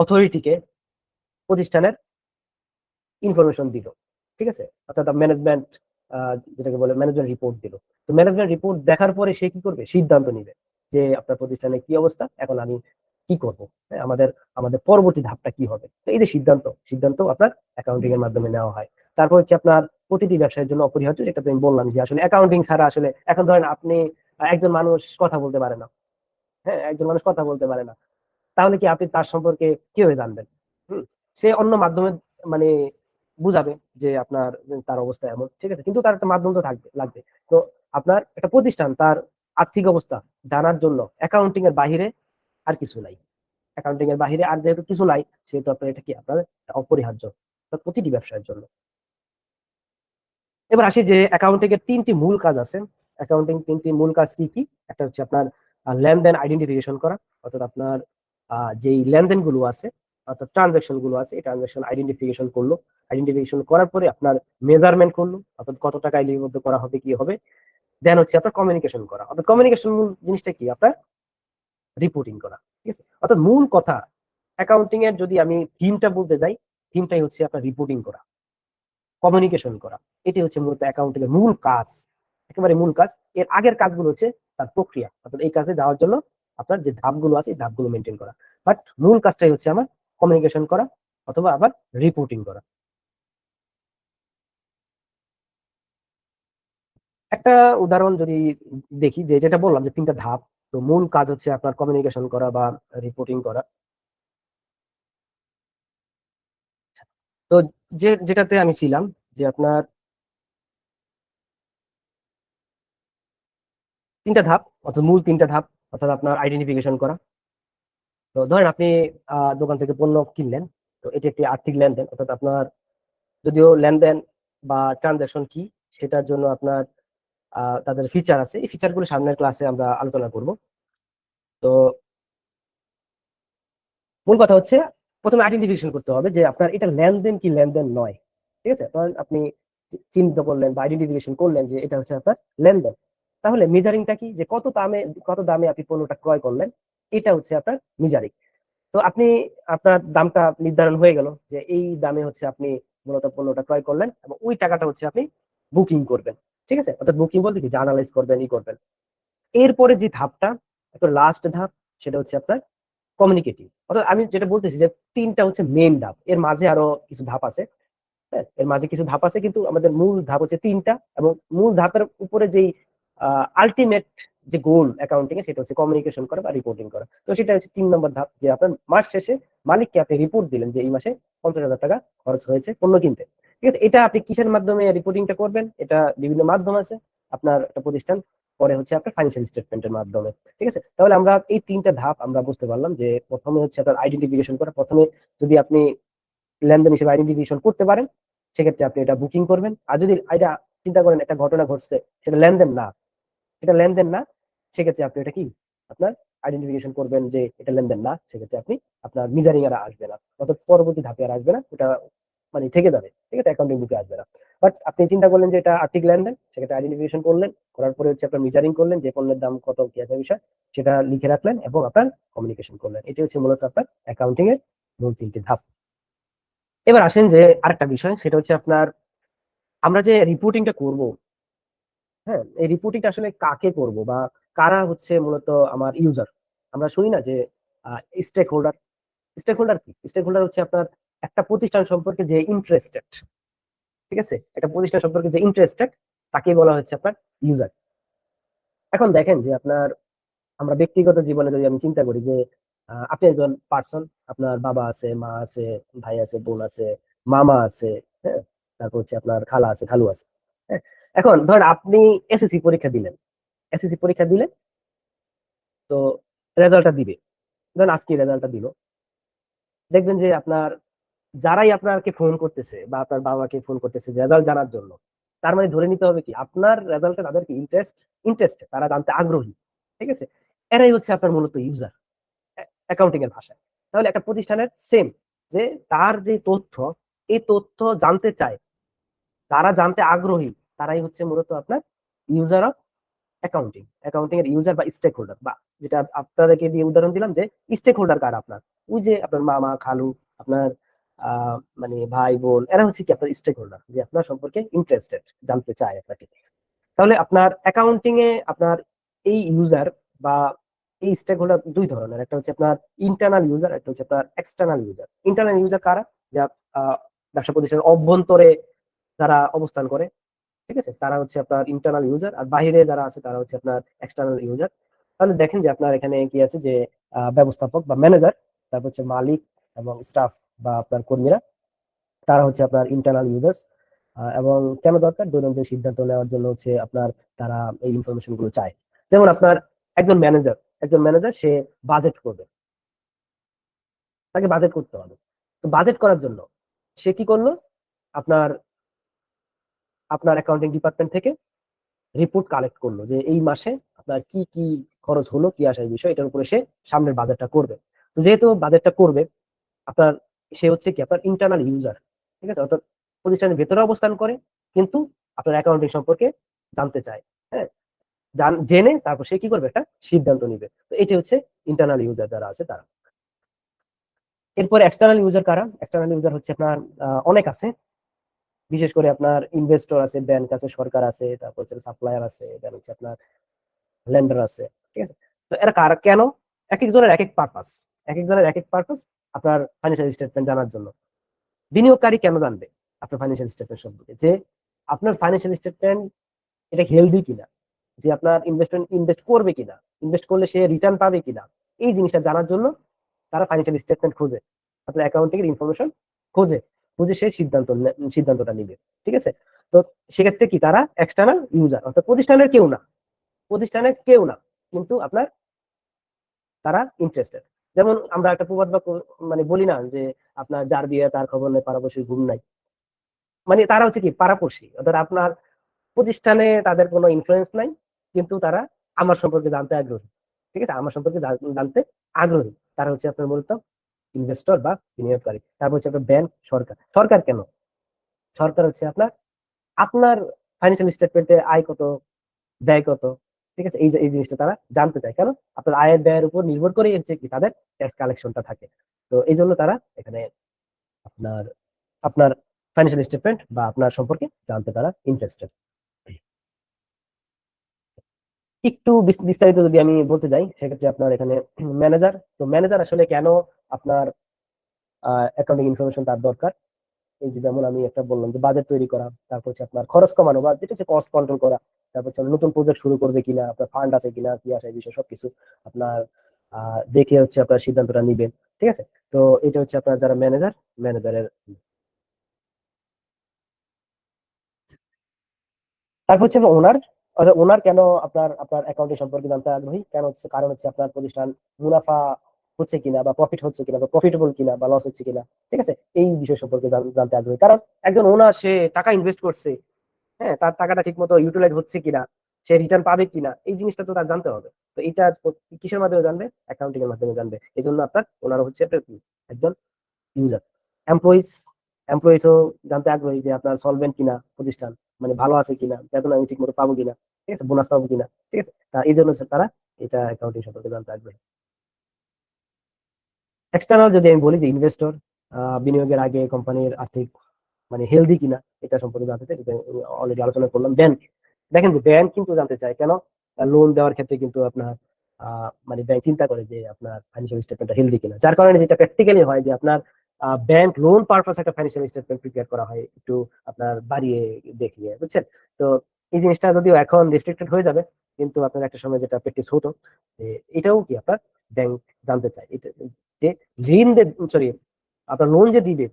অথরিটিকে প্রতিষ্ঠানের ইনফরমেশন দিল। ঠিক আছে, অর্থাৎ ম্যানেজমেন্ট যেটাকে বলে ম্যানেজমেন্ট রিপোর্ট দিল। তো ম্যানেজমেন্ট রিপোর্ট দেখার পরে সে কি করবে? সিদ্ধান্ত নিবে যে আপনার প্রতিষ্ঠানে কি অবস্থা, এখন আমি কি করব, হ্যাঁ, আমাদের আমাদের পরবর্তী ধাপটা কি হবে। তো এই যে সিদ্ধান্ত আপনার অ্যাকাউন্টিং এর মাধ্যমে নেওয়া হয়। তারপর হচ্ছে আপনার প্রতিটি ব্যবসায়ের জন্য অপরিহার্য, যেটা তো আমি বললাম যে আসলে অ্যাকাউন্টিং ছাড়া আসলে, এখন ধরেন আপনি একজন মানুষ কথা বলতে পারে না, হ্যাঁ, একজন মানুষ কথা বলতে পারে না, তাহলে কি আপনি তার সম্পর্কে কিভাবে জানবেন? হুম, সে অন্য মাধ্যমে মানে বুঝাবে যে আপনার তার অবস্থা এমন। ঠিক আছে, কিন্তু তার একটা মাধ্যম তো লাগবে। তো আপনার একটা প্রতিষ্ঠান তার আর্থিক অবস্থা জানার জন্য অ্যাকাউন্টিং এর বাহিরে আর কিছু নাই। অ্যাকাউন্টিং এর বাহিরে আর যেহেতু কিছু নাই, সেহেতু আপনার এটা কি আপনার অপরিহার্য প্রতিটি ব্যবসায়ের জন্য। এবার আসি যে অ্যাকাউন্টিং এর তিনটি মূল কাজ আছে। অ্যাকাউন্টিং তিনটি মূল কাজ কি কি? একটা হচ্ছে আপনার লেনদেন আইডেন্টিফিকেশন করা, অর্থাৎ আপনার যেই লেনদেন গুলো আছে, অর্থাৎ ট্রানজাকশন গুলো আছে, এই ট্রানজাকশন আইডেন্টিফিকেশন করলো। আইডেন্টিফিকেশন করার পরে আপনার মেজারমেন্ট করলো, অর্থাৎ কত টাকা লিপিবদ্ধ করা হবে, কি হবে। দেন হচ্ছে আপনার কমিউনিকেশন করা, অর্থাৎ কমিউনিকেশন মূল জিনিসটা কি আপনার রিপোর্টিং করা। ঠিক আছে, অর্থাৎ মূল কথা অ্যাকাউন্টিং এর যদি আমি থিমটা বলতে যাই, থিমটাই হচ্ছে আপনার রিপোর্টিং করা, কমিউনিকেশন করা। এটি হচ্ছে মূলত অ্যাকাউন্টিং এর মূল কাজ, একেবারে মূল কাজ। এর আগের কাজগুলো হচ্ছে তার প্রক্রিয়া, অর্থাৎ এই কাজে যাওয়ার জন্য আপনার যে ধাপগুলো আছে এই ধাপগুলো মেনটেন করা। বাট মূল কাজটাই হচ্ছে আমার কমিউনিকেশন করা অথবা আবার রিপোর্টিং করা। একটা উদাহরণ যদি দেখি, যে যেটা বললাম যে তিনটা ধাপ, তো মূল কাজ হচ্ছে আপনার কমিউনিকেশন করা বা রিপোর্টিং করা। তো যেটাতে আমি ছিলাম যে আপনার তিনটা ধাপ, অর্থাৎ মূল তিনটা ধাপ, অর্থাৎ আপনার আইডেন্টিফিকেশন করা। তো ধরেন আপনি দোকান থেকে পণ্য কিনলেন, তো এটি একটি আর্থিক লেনদেন, অর্থাৎ আপনার যদিও লেনদেন বা ট্রানজাকশন কি সেটার জন্য আপনার তাদের ফিচার আছে, এই ফিচারগুলো সামনের ক্লাসে আমরা আলোচনা করব। তো মূল কথা হচ্ছে প্রথমে আইডেন্টিফিকেশন করতে হবে যে আপনার এটা লেনদেন কি লেনদেন নয়। ঠিক আছে, তখন আপনি চিহ্নিত করলেন বা আইডেন্টিফিকেশন করলেন যে এটা হচ্ছে আপনার লেনদেন। তাহলে মেজারিংটা কি, যে কত দামে আপনি পণ্যটা ক্রয় করলেন, এটা হচ্ছে আপনার মেজারিং। তো আপনি আপনার দামটা নির্ধারণ হয়ে গেল যে এই দামে হচ্ছে আপনি মূলত পণ্যটা ক্রয় করলেন, এবং ওই টাকাটা হচ্ছে আপনি বুকিং করবেন। ঠিক আছে, অর্থাৎ বুকিং বলতে কি, জার্নালাইজ করবেন, ই করবেন। এরপরে যে ধাপটা, একটা লাস্ট ধাপ, সেটা হচ্ছে আপনার কমিউনিকেটিভ। অর্থাৎ আমি যেটা বলতেছি যে তিনটা হচ্ছে মেইন ধাপ, এর মাঝে আরো কিছু ধাপ আছে। হ্যাঁ, এর মাঝে কিছু ধাপ আছে, কিন্তু আমাদের মূল ধাপ হচ্ছে তিনটা, এবং মূল ধাপের উপরে যেই আলটিমেট যে গোল অ্যাকাউন্টিং এ, সেটা হচ্ছে কমিউনিকেশন করা বা রিপোর্টিং করা। তো সেটা হচ্ছে 3 নম্বর ধাপ, যে আপনার মাস শেষে মালিককে আপনি রিপোর্ট দিলেন যে এই মাসে 50,000 টাকা খরচ হয়েছে পণ্য কিনতে। ঠিক আছে, এটা আপনি কিসের মাধ্যমে রিপোর্টিংটা করবেন? এটা বিভিন্ন মাধ্যম আছে। আপনার একটা প্রতিষ্ঠান পরে হচ্ছে আপনার ফাইন্যান্সিয়াল স্টেটমেন্টের মাধ্যমে। ঠিক আছে, তাহলে আমরা এই তিনটা ধাপ আমরা বুঝতে পারলাম যে প্রথমে হচ্ছে আপনার আইডেন্টিফিকেশন করা। প্রথমে যদি আপনি লেনদেন হিসেবে আইডেন্টিফিকেশন করতে পারেন, সেক্ষেত্রে আপনি এটা বুকিং করবেন। আর যদি এটা চিন্তা করেন একটা ঘটনা ঘটছে, সেটা লেনদেন না, এটা লেনদেন না, সেক্ষেত্রে আপনি এটা কি আপনার আইডেন্টিফিকেশন করবেন যে এটা লেনদেন না, সেক্ষেত্রে আপনি আপনার মিজারিং আর আসবে না, অর্থাৎ পরবর্তী ধাপে আর আসবে না, ওটা মানে থেকে যাবে, ঠিক আছে, অ্যাকাউন্টিং বুকে আসবে না। বাট আপনি চিন্তা করলেন যে এটা আর্থিক লেনদেন, সেক্ষেত্রে আইডেন্টিফিকেশন করলেন, করার পরে হচ্ছে আপনার মেজারিং করলেন যে পণ্যের দাম কত কি একটা বিষয়, সেটা লিখে রাখলেন এবং আপনার কমিউনিকেশন করলেন। এটি হচ্ছে মূলত আপনার অ্যাকাউন্টিং এর মূল 3টি ধাপ। এবার আসেন যে আরেকটা বিষয়, সেটা হচ্ছে আপনার আমরা যে রিপোর্টিংটা করব, হ্যাঁ, এই রিপোর্টিংটা আসলে কাকে করব বা কারা হচ্ছে মূলত আমার ইউজার। আমরা শুনি না যে স্টেক হোল্ডার। স্টেক হোল্ডার কি? স্টেক হোল্ডার হচ্ছে আপনার একটা প্রতিষ্ঠান সম্পর্কে যে ইন্টারেস্টেড, ঠিক আছে, একটা প্রতিষ্ঠান সম্পর্কে যে ইন্টারেস্টেড তাকে বলা হচ্ছে আপনার ইউজার। এখন দেখেন যে আপনার আমরা ব্যক্তিগত জীবনে যদি আমি চিন্তা করি যে আপনি একজন পার্সন, আপনার বাবা আছে, মা আছে, ভাই আছে, বোন আছে, মামা আছে, হ্যাঁ, তারপর হচ্ছে আপনার খালা আছে, খালু আছে, হ্যাঁ। এখন ধরেন আপনি এসএসসি পরীক্ষা দিলেন, এসএসসি পরীক্ষা দিলে তো রেজাল্টটা দিবে, ধরেন আজকে রেজাল্টটা দিল, দেখবেন যে আপনার যারাই আপনাকে ফোন করতেছে বা আপনার বাবাকে ফোন করতেছে রেজাল্ট জানার জন্য, তার মানে ধরে নিতে হবে কি আপনার রেজাল্টে তাদেরকে ইন্টারেস্ট তারা জানতে আগ্রহী, ঠিক আছে। এরাই হচ্ছে আপনার মূলত ইউজার অ্যাকাউন্টিং এর ভাষায়। তাহলে একটা প্রতিষ্ঠানের সেম, যে তার যে তথ্য, এই তথ্য জানতে চায়, তারা জানতে আগ্রহী, তারাই হচ্ছে মূলত আপনার ইউজার অফ অ্যাকাউন্টিং। অ্যাকাউন্টিং এর ইউজার বা স্টেক হোল্ডার, বা যেটা আপনাদেরকে দিয়ে উদাহরণ দিলাম যে স্টেক হোল্ডার কার আপনার, ওই যে আপনার মামা খালু, আপনার মানে ভাই বোন, এরা হচ্ছে কি আপনার স্টেক হোল্ডার, যে আপনার সম্পর্কে ইন্টারেস্টেড, জানতে চায় আপনাকে। তাহলে আপনার অ্যাকাউন্টিং এ আপনার এই ইউজার বা এই স্টেক হোল্ডার দুই ধরনের, একটা হচ্ছে আপনার ইন্টারনাল ইউজার, একটা হচ্ছে আপনার এক্সটার্নাল ইউজার। ইন্টারনাল ইউজার কারা? যা ব্যবসা প্রতিষ্ঠানের অভ্যন্তরে যারা অবস্থান করে, ঠিক আছে, তারা হচ্ছে আপনার ইন্টারনাল ইউজার। আর বাইরে যারা আছে তারা হচ্ছে আপনার এক্সটার্নাল ইউজার। তাহলে দেখেন যে আপনার এখানে কি আছে যে ব্যবস্থাপক বা ম্যানেজার, তারপর হচ্ছে মালিক এবং স্টাফ বা আপনার কর্মীরা, তারা হচ্ছে আপনার ইন্টারনাল ইউজার্স। এবং কেন দরকার? দৈনন্দিন সিদ্ধান্ত নেওয়ার জন্য হচ্ছে আপনার তারা এই ইনফরমেশন গুলো চায়। যেমন আপনার একজন ম্যানেজার সে বাজেট করবে, তাকে বাজেট করতে হবে। তো বাজেট করার জন্য সে কি করলো? আপনার আপনার অ্যাকাউন্টিং ডিপার্টমেন্ট থেকে রিপোর্ট কালেক্ট করলো যে এই মাসে আপনার কি কি খরচ হলো, কি আসার বিষয়, এটার উপরে সে সামনের বাজেটটা করবে। তো যেহেতু বাজেটটা করবে আপনার, সে হচ্ছে কি আপনার ইন্টারনাল ইউজার, ঠিক আছে, অর্থাৎ প্রতিষ্ঠানের ভেতরে অবস্থান করে কিন্তু আপনার অ্যাকাউন্টিং সম্পর্কে জানতে চায়, হ্যাঁ। জেনে তারপর সে কি করবে? একটা সিদ্ধান্ত নিবে। তো এটি হচ্ছে ইন্টারনাল ইউজার যারা আছে তারা। এরপরে এক্সটার্নাল ইউজার কারা? এক্সটার্নাল ইউজার হচ্ছে আপনার অনেক আছে। বিশেষ করে আপনার ইনভেস্টর আছে, ব্যাংক আছে, সরকার আছে, তারপর হচ্ছে সাপ্লায়ার আছে, দেন হচ্ছে আপনার লেন্ডার আছে, ঠিক আছে। তো এরা কারা, কেন? এক একজনের এক এক পারপাস, এক একজনের এক এক পারপাস আপনার ফাইন্যান্সিয়াল স্টেটমেন্ট জানার জন্য। বিনিয়োগকারী কেন জানবে আপনার ফাইন্যান্সিয়াল স্টেটমেন্ট সম্পর্কে? যে আপনার ফাইন্যান্সিয়াল স্টেটমেন্ট এটা হেলদি কিনা, যে আপনার ইনভেস্ট করবে কিনা, ইনভেস্ট করলে সে রিটার্ন পাবে কিনা, এই জিনিসটা জানার জন্য তারা ফাইন্যান্সিয়াল স্টেটমেন্ট খোঁজে, আপনার অ্যাকাউন্টিং এর ইনফরমেশন খোঁজে, খুঁজে সে সিদ্ধান্তটা নিবে, ঠিক আছে। তো সেক্ষেত্রে কি তারা এক্সটার্নাল ইউজার, অর্থাৎ প্রতিষ্ঠানের কেউ না, কিন্তু আপনার তারা ইন্টারেস্টেড। যেমন আমরা একটা প্রবাদ বাক্য মানে বলি না যে আপনার যার বিয়ে তার খবর নেই, পাড়াপড়শির ঘুম নাই। মানে তারা হচ্ছে কি পাড়াপড়শি, অর্থাৎ আপনার প্রতিষ্ঠানে তাদের কোনো ইনফ্লুয়েন্স নাই, কিন্তু তারা আমার সম্পর্কে জানতে আগ্রহী, ঠিক আছে, আমার সম্পর্কে জানতে আগ্রহী। তারা হচ্ছে আপনার মূলত ইনভেস্টর বা বিনিয়োগকারী। তারপর হচ্ছে আপনার ব্যাংক, সরকার। সরকার কেন? সরকার হচ্ছে আপনার আপনার ফাইন্যান্সিয়াল স্টেটমেন্টে আয় কত, ব্যয় কত, ঠিক আছে, এই জিনিসটা তারা জানতে চায়। কেন? আপনার আয়ের ব্যয়ের উপর নির্ভর করে হচ্ছে কি তাদের ট্যাক্স কালেকশনটা থাকে। তো এই জন্য তারা এখানে আপনার আপনার ফাইন্যান্সিয়াল স্টেটমেন্ট বা আপনার সম্পর্কে জানতে তারা ইন্টারেস্টেড। একটু বিস্তারিত যদি আমি বলতে যাই, সেক্ষেত্রে আপনার এখানে ম্যানেজার। তো ম্যানেজার আসলে কেন আপনার অ্যাকাউন্টিং ইনফরমেশন তার দরকার? এই যে যেমন আমি একটা বললাম যে বাজেট তৈরি করা, তারপর হচ্ছে আপনার খরচ কমানো বা যেটা হচ্ছে কস্ট কন্ট্রোল করা, তারপর হচ্ছে নতুন প্রজেক্ট শুরু করবে কিনা, আপনার ফান্ড আছে কিনা, কি আসে, এই বিষয় সবকিছু আপনার দেখে হচ্ছে আপনার সিদ্ধান্তটা নিবেন, ঠিক আছে। তো এটা হচ্ছে আপনার যারা ম্যানেজারের। তারপর হচ্ছে ওনার। ওনার কেন আপনার আপনার অ্যাকাউন্টিং সম্পর্কে জানতে আগ্রহী? কেন হচ্ছে? কারণ হচ্ছে আপনার প্রতিষ্ঠান মুনাফা হচ্ছে কিনা বা প্রফিট হচ্ছে কিনা বা প্রফিটেবল কিনা বা লস হচ্ছে কিনা, ঠিক আছে, এই বিষয় সম্পর্কে জানতে আগ্রহী। কারণ একজন ওনার সে টাকা ইনভেস্ট করছে, হ্যাঁ, তার টাকাটা ঠিক মতো ইউটিলাইজ হচ্ছে কিনা, সে রিটার্ন পাবে কিনা, এই জিনিসটা তো তার জানতে হবে। তো এটা কিসের মাধ্যমে জানবে? অ্যাকাউন্টিং এর মাধ্যমে জানবে। এই জন্য আপনার ওনারা হচ্ছে একটা একজন ইউজার। এমপ্লয়িজ এমপ্লয়িজও জানতে আগ্রহী যে আপনার সলভেন্ট কিনা প্রতিষ্ঠান, মানে ভালো আছে কিনা, বেতন আমি ঠিক মতো পাবো কিনা, ঠিক আছে, বোনাস পাবো কিনা, ঠিক আছে। তা এই জন্য তারা এটা অ্যাকাউন্টিং সম্পর্কে জানতে আগ্রহী। এক্সটার্নাল যদি আমি বলি যে ইনভেস্টর, বিনিয়োগের আগে কোম্পানির আর্থিক মানে হেলদি কিনা এটা সম্পর্কে জানতে চাই, যেটা অলরেডি আলোচনা করলাম। ব্যাংক, দেখেন যে ব্যাংক কিন্তু জানতে চায় কেন, লোন দেওয়ার ক্ষেত্রে কিন্তু আপনার মানে ব্যাংক চিন্তা করে যে আপনার ফাইন্যান্সিয়াল স্টেটমেন্টটা হেলদি কিনা, যার কারণে যেটা প্র্যাকটিক্যালি হয় যে আপনার ব্যাংক লোন পারপাস একটা ফাইন্যান্সিয়াল স্টেটমেন্ট প্রিপেয়ার করা হয় একটু আপনার বাড়িয়ে দেখিয়ে, বুঝছেন। তো এই জিনিসটা যদিও এখন রেস্ট্রিক্টেড হয়ে যাবে, কিন্তু আপনার একটা সময় যেটা প্র্যাকটিস হতো, যে এটাও কি আপনার ব্যাংক জানতে চায় এটা, যে ঋণ সরি আপনার লোন যে দিবে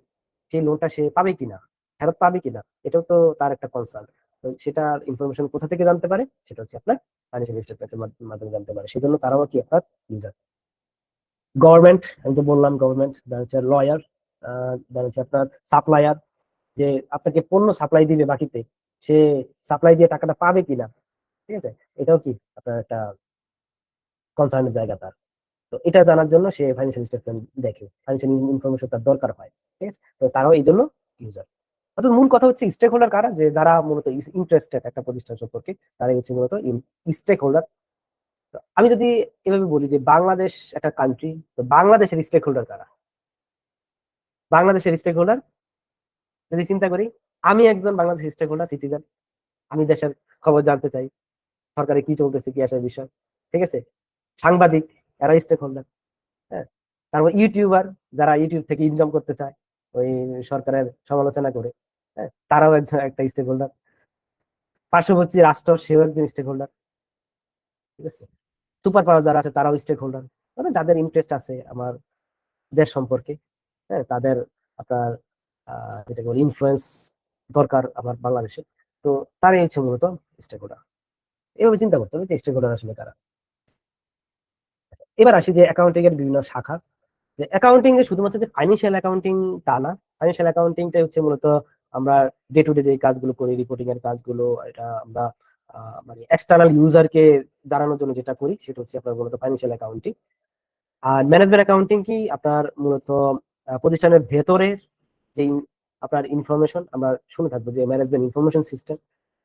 সেই লোনটা সে পাবে কিনা, ফেরত পাবে কিনা, এটাও তো তার একটা কনসার্ন। তো সেটার ইনফরমেশন কোথা থেকে জানতে পারে, সেটা হচ্ছে আপনার ফাইন্যান্সিয়াল স্টেটমেন্টের মাধ্যমে জানতে পারে, সেজন্য তারাও কি আপনার ইউজার। গভর্নমেন্ট, আমি তো বললাম গভর্নমেন্ট, দেন হচ্ছে লয়ার, দেন হচ্ছে আপনার সাপ্লায়ার, যে আপনাকে পণ্য সাপ্লাই দিবে বাকিতে, সে সাপ্লাই দিয়ে টাকাটা পাবে কিনা, ঠিক আছে, এটাও কি আপনার একটা কনসার্নের জায়গা তার। তো এটা জানার জন্য সে ফাইন্যান্সিয়াল স্টেটমেন্ট দেখে, ফাইন্যান্সিয়াল ইনফরমেশন তার দরকার হয়, ঠিক আছে। তো তারাও এই জন্য ইউজার। অর্থাৎ মূল কথা হচ্ছে স্টেক হোল্ডার কারা, যে যারা মূলত ইন্টারেস্টেড একটা প্রতিষ্ঠান সম্পর্কে, তারাই হচ্ছে মূলত স্টেক হোল্ডার। আমি যদি এভাবে বলি যে বাংলাদেশ একটা কান্ট্রি, তো বাংলাদেশের স্টেক হোল্ডার কারা, বাংলাদেশের স্টেক হোল্ডার যদি চিন্তা করি, আমি একজন বাংলাদেশের স্টেক হোল্ডার সিটিজেন, আমি দেশের খবর জানতে চাই, সরকারে কি চলতেছে কি আসার বিষয়, ঠিক আছে। সাংবাদিক, এরা স্টেক হোল্ডার। হ্যাঁ, তারপর ইউটিউবার, যারা ইউটিউব থেকে ইনকাম করতে চায় ওই সরকারের সমালোচনা করে, হ্যাঁ, তারাও একজন একটা স্টেক হোল্ডার। পার্শ্ববর্তী রাষ্ট্র, সেও একজন স্টেক হোল্ডার, ঠিক আছে। সুপার পাওয়ার যারা আছে তারাও স্টেক হোল্ডার, মানে যাদের ইন্টারেস্ট আছে আমার দেশ সম্পর্কে, হ্যাঁ, তাদের আপনার যেটা বলি ইনফ্লুয়েন্স দরকার আমার বাংলাদেশে, তো তারাই হচ্ছে মূলত স্টেক হোল্ডার। এভাবে চিন্তা করতে হবে যে স্টেক হোল্ডার আসলে কারা। এবার আসি যে অ্যাকাউন্টিং এর বিভিন্ন শাখা, যে অ্যাকাউন্টিং এ শুধুমাত্র যে ফাইন্যান্সিয়াল অ্যাকাউন্টিং তা না, ফাইন্যান্সিয়াল অ্যাকাউন্টিংটা হচ্ছে মূলত আমরা ডে টু ডে যে কাজগুলো করি, রিপোর্টিং এর কাজগুলো, এটা আমরা মানে এক্সটার্নাল ইউজারকে জানানোর জন্য যেটা করি সেটা হচ্ছে আপনার মূলত ফাইন্যান্সিয়াল অ্যাকাউন্টিং। আর ম্যানেজমেন্ট অ্যাকাউন্টিং কি আপনার মূলত প্রতিষ্ঠানের ভেতরের যে আপনার ইনফরমেশন আমরা শুনে থাকবো যে ম্যানেজমেন্ট ইনফরমেশন সিস্টেম,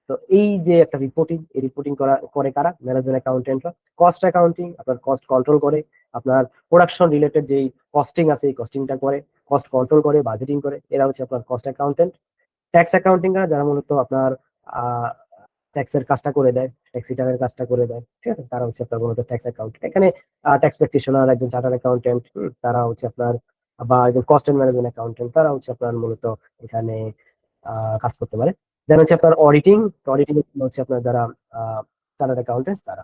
তো এই যে একটা রিপোর্টিং, এই রিপোর্টিং করে কারা, ম্যানেজমেন্ট অ্যাকাউন্টেন্টরা। কস্ট অ্যাকাউন্টিং আপনার কস্ট কন্ট্রোল করে, আপনার প্রোডাকশন রিলেটেড যেই কস্টিং আছে এই কস্টিংটা করে, কস্ট কন্ট্রোল করে, বাজেটিং করে, এরা হচ্ছে আপনার কস্ট অ্যাকাউন্টেন্ট। ট্যাক্স অ্যাকাউন্টিং যারা মূলত আপনার ট্যাক্সের কাজটা করে দেয়, ট্যাক্স রিটার্নের কাজটা করে দেয়, ঠিক আছে, তারা হচ্ছে আপনার মূলত ট্যাক্স অ্যাকাউন্টেন্ট। এখানে ট্যাক্স প্র্যাকটিশনার, একজন চার্টার্ড অ্যাকাউন্টেন্ট, তারা হচ্ছে আপনার, বা একজন কস্ট এন্ড ম্যানেজমেন্ট অ্যাকাউন্টেন্ট, তারা হচ্ছে আপনার মূলত এখানে কাজ করতে পারে। দেন হচ্ছে আপনার অডিটিং, অডিটিং হচ্ছে আপনার যারা চার্টার্ড অ্যাকাউন্টেন্টস তারা।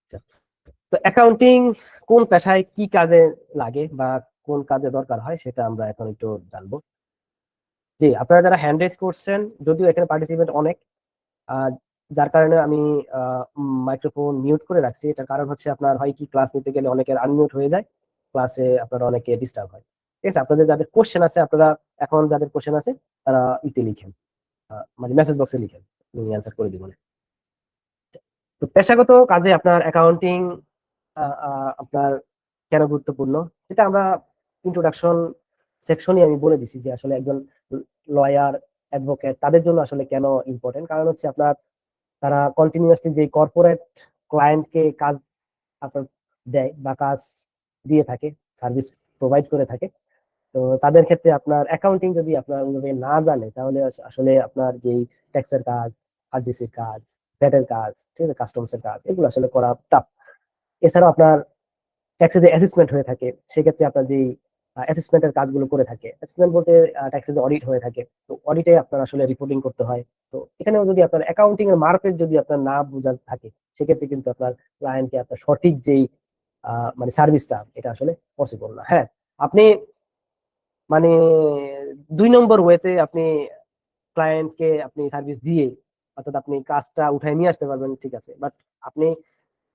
আচ্ছা, তো অ্যাকাউন্টিং কোন পেশায় কি কাজে লাগে বা কোন কাজে দরকার হয় সেটা আমরা এখন একটু জানবো। জি, আপনারা যারা হ্যান্ড রেজ করছেন, যদিও এখানে পার্টিসিপেন্ট অনেক, আহ, যার কারণে আমি মাইক্রোফোন মিউট করে রাখছি। এটার কারণ হচ্ছে আপনার হয় কি ক্লাস নিতে গেলে অনেকের আনমিউট হয়ে যায়, ক্লাসে আপনার অনেকে ডিস্টার্ব হয়, ঠিক আছে। আপনাদের যাদের কোশ্চেন আছে, আপনারা এখন যাদের কোশ্চেন আছে তারা ইতে লিখেন, মানে মেসেজ বক্সে লিখেন, আমি অ্যান্সার করে দিব। তো পেশাগত কাজে আপনার অ্যাকাউন্টিং আপনার কেন গুরুত্বপূর্ণ, যেটা আমরা ইন্ট্রোডাকশন সেকশনে আমি বলে দিছি যে আসলে একজন লয়ার, অ্যাডভোকেট, তাদের জন্য আসলে কেন ইম্পর্টেন্ট। কারণ হচ্ছে আপনার তারা কন্টিনিউয়াসলি যে কর্পোরেট ক্লায়েন্টকে কাজ আপনার দেয় বা কাজ দিয়ে থাকে, সার্ভিস প্রোভাইড করে থাকে, তো তাদের ক্ষেত্রে আপনার অ্যাকাউন্টিং যদি আপনার ওইভাবে না জানে, তাহলে আসলে আপনার যেই ট্যাক্সের কাজ, আরজিসির কাজ, ভ্যাটের কাজ, ঠিক আছে, কাস্টমস এর কাজ, এগুলো আসলে করা টাফ। এছাড়াও আপনার ট্যাক্সে যে অ্যাসেসমেন্ট হয়ে থাকে, সেক্ষেত্রে আপনার যে অ্যাসেসমেন্টের কাজগুলো করে থাকে, অ্যাসেসমেন্ট বলতে ট্যাক্সে যে অডিট হয়ে থাকে, তো অডিটে আপনার আসলে রিপোর্টিং করতে হয়। তো এখানেও যদি আপনার অ্যাকাউন্টিং এর মার্কেট যদি আপনার না বোঝা থাকে, সেক্ষেত্রে কিন্তু আপনার ক্লায়েন্টকে আপনার সঠিক যেই মানে সার্ভিসটা, এটা আসলে পসিবল না। হ্যাঁ, আপনি মানে 2 নম্বর ওয়েতে আপনি ক্লায়েন্টকে আপনি সার্ভিস দিয়ে, অর্থাৎ আপনি কাজটা উঠায় নিয়ে আসতে পারবেন, ঠিক আছে, বাট আপনি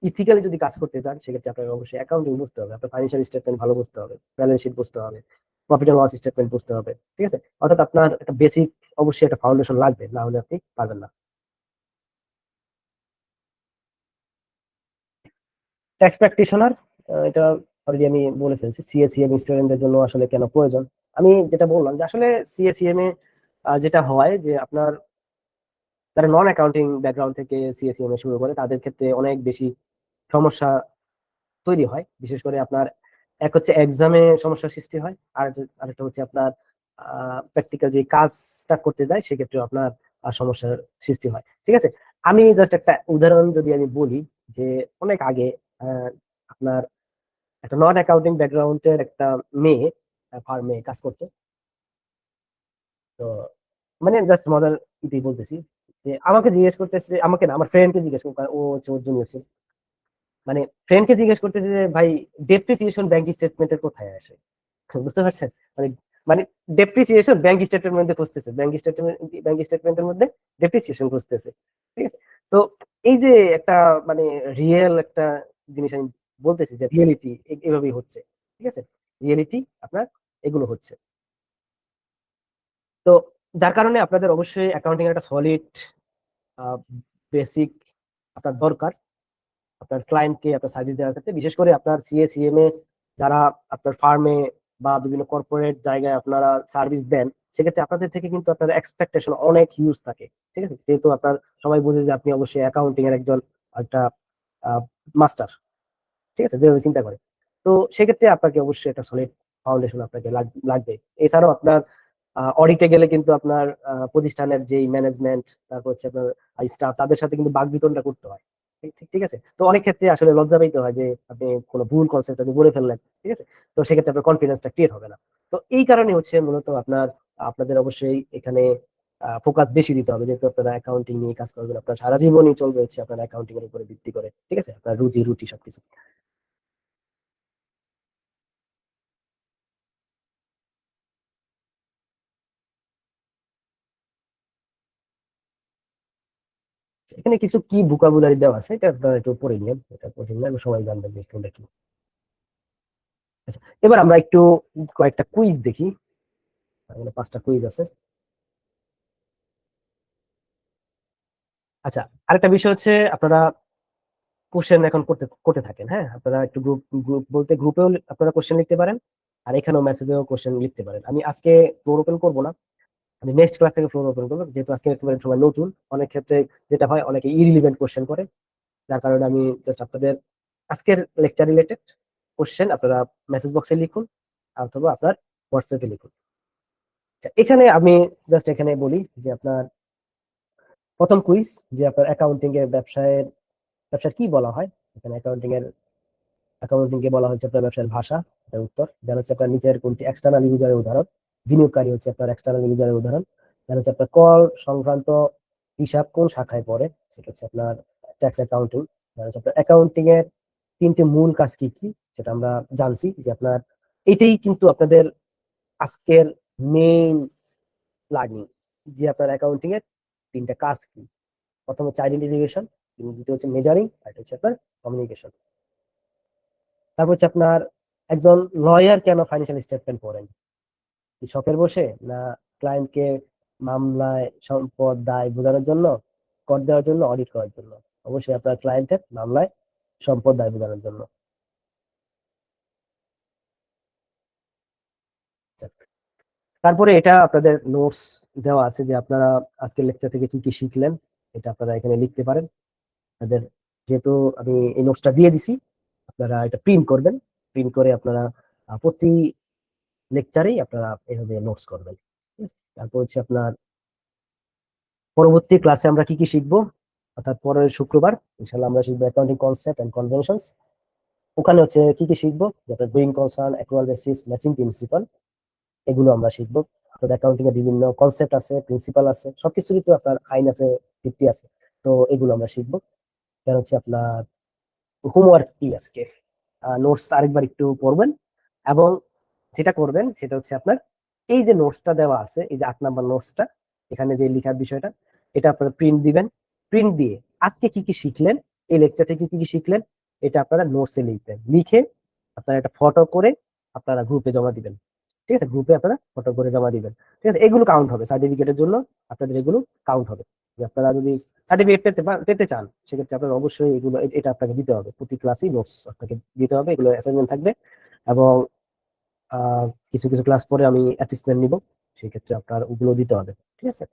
ইথিক্যালি যদি কাজ করতে চান, সেক্ষেত্রে আপনাকে অবশ্যই অ্যাকাউন্টিং বুঝতে হবে, আপনার ফাইন্যান্সিয়াল স্টেটমেন্ট ভালো বুঝতে হবে, ব্যালেন্স শিট বুঝতে হবে, প্রফিট এন্ড লস স্টেটমেন্ট বুঝতে হবে, ঠিক আছে। অর্থাৎ আপনার একটা বেসিক অবশ্যই একটা ফাউন্ডেশন লাগবে, না হলে আপনি পারবেন না। ট্যাক্স প্র্যাকটিশনার, এটা অলরেডি আমি বলে ফেলছি। সিএসিএম স্টুডেন্টদের জন্য আসলে কেন প্রয়োজন, আমি যেটা বললাম যে আসলে সিএসিএম এ যেটা হয় যে আপনার যারা নন অ্যাকাউন্টিং ব্যাকগ্রাউন্ড থেকে সিএসিএম এ শুরু করে তাদের ক্ষেত্রে অনেক বেশি সমস্যা তৈরি হয়। বিশেষ করে আপনার এক হচ্ছে এক্সামে সমস্যার সৃষ্টি হয়, আর আরেকটা হচ্ছে আপনার প্র্যাকটিক্যাল যে কাজটা করতে যায় সেক্ষেত্রে আপনার সমস্যার সৃষ্টি হয়। ঠিক আছে, আমি জাস্ট একটা উদাহরণ যদি আমি বলি যে অনেক আগে আহ, আপনার একটা নন অ্যাকাউন্টিং ব্যাকগ্রাউন্ডের একটা মেয়ে ফার্মে কাজ করতো। তো মানে জাস্ট মজার ইতেই বলতেছি যে আমাকে জিজ্ঞেস করতেছে, আমাকে না আমার ফ্রেন্ডকে জিজ্ঞেস করতে, ও হচ্ছে ওর জুনিয়র ছিল, মানে ফ্রেন্ডকে জিজ্ঞেস করতেছে যে ভাই ডেপ্রিসিয়েশন ব্যাংক স্টেটমেন্টের কোথায় আসে? বুঝতে পারছেন? মানে মানে ডেপ্রিসিয়েশন ব্যাংক স্টেটমেন্টের মধ্যে খুঁজতেছে, ব্যাংক স্টেটমেন্টের মধ্যে ডেপ্রিসিয়েশন খুঁজতেছে। ঠিক আছে, তো এই যে একটা মানে রিয়েল একটা জিনিস আমি বলতেছি যে রিয়েলিটি এভাবেই হচ্ছে। ঠিক আছে, রিয়েলিটি আপনার এগুলো হচ্ছে। তো যার কারণে আপনাদের অবশ্যই অ্যাকাউন্টিং এর একটা সলিড বেসিক আপনার দরকার আপনার ক্লায়েন্টকে আপনার সার্ভিস দেওয়ার ক্ষেত্রে। বিশেষ করে আপনার সিএসিএম এ যারা আপনার ফার্মে বা বিভিন্ন কর্পোরেট জায়গায় আপনারা সার্ভিস দেন, সেক্ষেত্রে আপনাদের থেকে কিন্তু আপনার এক্সপেকটেশন অনেক হিউজ থাকে। ঠিক আছে, যেহেতু আপনার সবাই বুঝে যে আপনি অবশ্যই অ্যাকাউন্টিং এর একজন একটা মাস্টার। ঠিক আছে, যেভাবে চিন্তা করে, তো সেক্ষেত্রে আপনাকে অবশ্যই একটা সলিড ফাউন্ডেশন আপনাকে লাগবে। এছাড়াও আপনার অডিটে গেলে কিন্তু আপনার প্রতিষ্ঠানের যেই ম্যানেজমেন্ট, তারপর হচ্ছে আপনার স্টাফ, তাদের সাথে কিন্তু বাকবিতণ্ডা করতে হয়। ঠিক ঠিক ঠিক আছে, তো অনেক ক্ষেত্রে আসলে লজ্জা পেতে হয় যে আপনি কোনো ভুল কনসেপ্ট আপনি বলে ফেললেন। ঠিক আছে, তো সেক্ষেত্রে আপনার কনফিডেন্সটা ক্রিয়েট হবে না। তো এই কারণে হচ্ছে মূলত আপনাদের অবশ্যই এখানে ফোকাস বেশি দিতে হবে, যেহেতু আপনারা অ্যাকাউন্টিং নিয়ে কাজ করবেন, আপনার সারা জীবনই চলবে হচ্ছে আপনার অ্যাকাউন্টিং এর উপরে ভিত্তি করে। ঠিক আছে, আপনার রুজি রুটি সবকিছু। এখানে কিছু কি ভোকাবুলারি দেওয়া আছে, এটা আপনারা একটু পড়ে নিন, এটা পড়ে নিলে সবাই জানবেন যে কোনটা কি। আচ্ছা, এবার আমরা একটু কয়েকটা কুইজ দেখি। এখানে 5টা কুইজ আছে। আচ্ছা, আরেকটা বিষয় হচ্ছে আপনারা কোশ্চেন এখন করতে করতে থাকেন। হ্যাঁ, আপনারা একটু গ্রুপ গ্রুপ বলতে গ্রুপেও আপনারা কোশ্চেন লিখতে পারেন, আর এখানেও মেসেজেও কোশ্চেন লিখতে পারেন। আমি আজকে ফ্লোর ওপেন করবো না, আমি নেক্সট ক্লাস থেকে ফ্লোর ওপেন করবো, যেহেতু আজকে একেবারে সবাই নতুন। অনেক ক্ষেত্রে যেটা হয়, অনেকে ইরিলিভেন্ট কোশ্চেন করে, যার কারণে আমি জাস্ট আপনাদের আজকের লেকচার রিলেটেড কোশ্চেন আপনারা মেসেজ বক্সে লিখুন অথবা আপনার হোয়াটসঅ্যাপে লিখুন। আচ্ছা, এখানে আমি জাস্ট এখানে বলি যে আপনার প্রথম কুইজ, যে আপনার অ্যাকাউন্টিং এর ব্যবসার কি বলা হয়। এখানে অ্যাকাউন্টিং কে বলা হচ্ছে আপনার ব্যবসার ভাষা। এর উত্তর দেন হচ্ছে আপনার নিচের কোনটি এক্সটার্নাল ইউজারের উদাহরণ। বিনিয়োগকারী হচ্ছে আপনার এক্সটার্নাল ইউজারের উদাহরণ। দেন হচ্ছে আপনার কর সংক্রান্ত হিসাব কোন শাখায় পড়ে, সেটা হচ্ছে আপনার ট্যাক্স অ্যাকাউন্টিং। দেন হচ্ছে আপনার অ্যাকাউন্টিং এর 3টে মূল কাজ কি কি, সেটা আমরা জানছি যে আপনার এটাই কিন্তু আপনাদের আজকের মেইন লাগি, যে আপনার অ্যাকাউন্টিং এর 3টা কাজ কি। প্রথম হচ্ছে আইডেন্টিফিকেশন, দ্বিতীয় হচ্ছে মেজারিং, আর এটা হচ্ছে আপনার কমিউনিকেশন। তারপর হচ্ছে আপনার একজন লয়ার কেন ফাইন্যান্সিয়াল স্টেটমেন্ট পড়েন, কি শখের বসে, না ক্লায়েন্টকে মামলায় সম্পদ দায় বোঝানোর জন্য, কর দেওয়ার জন্য, অডিট করার জন্য? অবশ্যই আপনার ক্লায়েন্টের মামলায় সম্পদ দায় বোঝানোর জন্য। তারপরে এটা আপনাদের নোটস দেওয়া আছে যে আপনারা আজকের লেকচার থেকে কি কি শিখলেন, এটা আপনারা এখানে লিখতে পারেন। আপনাদের যেহেতু আমি এই নোটসটা দিয়ে দিছি, আপনারা এটা প্রিন্ট করবেন। প্রিন্ট করে আপনারা প্রতি লেকচারেই আপনারা এভাবে নোটস করবেন। ঠিক আছে? তারপর হচ্ছে আপনার পরবর্তী ক্লাসে আমরা কি কি শিখবো, অর্থাৎ পরের শুক্রবার ইনশাল্লাহ আমরা শিখবো অ্যাকাউন্টিং কনসেপ্ট এন্ড কনভেনশনস। ওখানে হচ্ছে কি কি শিখবো, যেটা going concern, accrual basis, matching principal, এগুলো আমরা শিখবো। আপনার অ্যাকাউন্টিং এর বিভিন্ন কনসেপ্ট আছে, প্রিন্সিপাল আছে, সবকিছুরই তো আপনার আইন আছে, ভিত্তি আছে। তো এগুলো আমরা শিখবো। এটা হচ্ছে আপনার হোমওয়ার্ক কি আজকে, নোটস আরেকবার একটু পড়বেন, এবং যেটা করবেন সেটা হচ্ছে আপনার এই যে নোটসটা দেওয়া আছে, এই যে 8 নাম্বার নোটসটা, এখানে যে লেখার বিষয়টা, এটা আপনারা প্রিন্ট দিবেন। প্রিন্ট দিয়ে আজকে কি কি শিখলেন, এই লেকচার থেকে কি কি শিখলেন, এটা আপনারা নোটসে লিখবেন। লিখে আপনারা একটা ফটো করে আপনারা গ্রুপে জমা দিবেন। ঠিক আছে, গ্রুপে আপনারা ফটো করে জমা দিবেন। ঠিক আছে, এগুলো কাউন্ট হবে সার্টিফিকেটের জন্য, আপনাদের এগুলো কাউন্ট হবে। আপনারা যদি সার্টিফিকেট পেতে চান, সেক্ষেত্রে আপনার অবশ্যই এগুলো এটা আপনাকে দিতে হবে, প্রতি ক্লাসেই নোটস আপনাকে দিতে হবে, এগুলো অ্যাসাইনমেন্ট থাকবে। এবং কিছু কিছু ক্লাস পরে আমি অ্যাসেসমেন্ট নিব, সেক্ষেত্রে আপনার ওগুলো দিতে হবে, ঠিক আছে।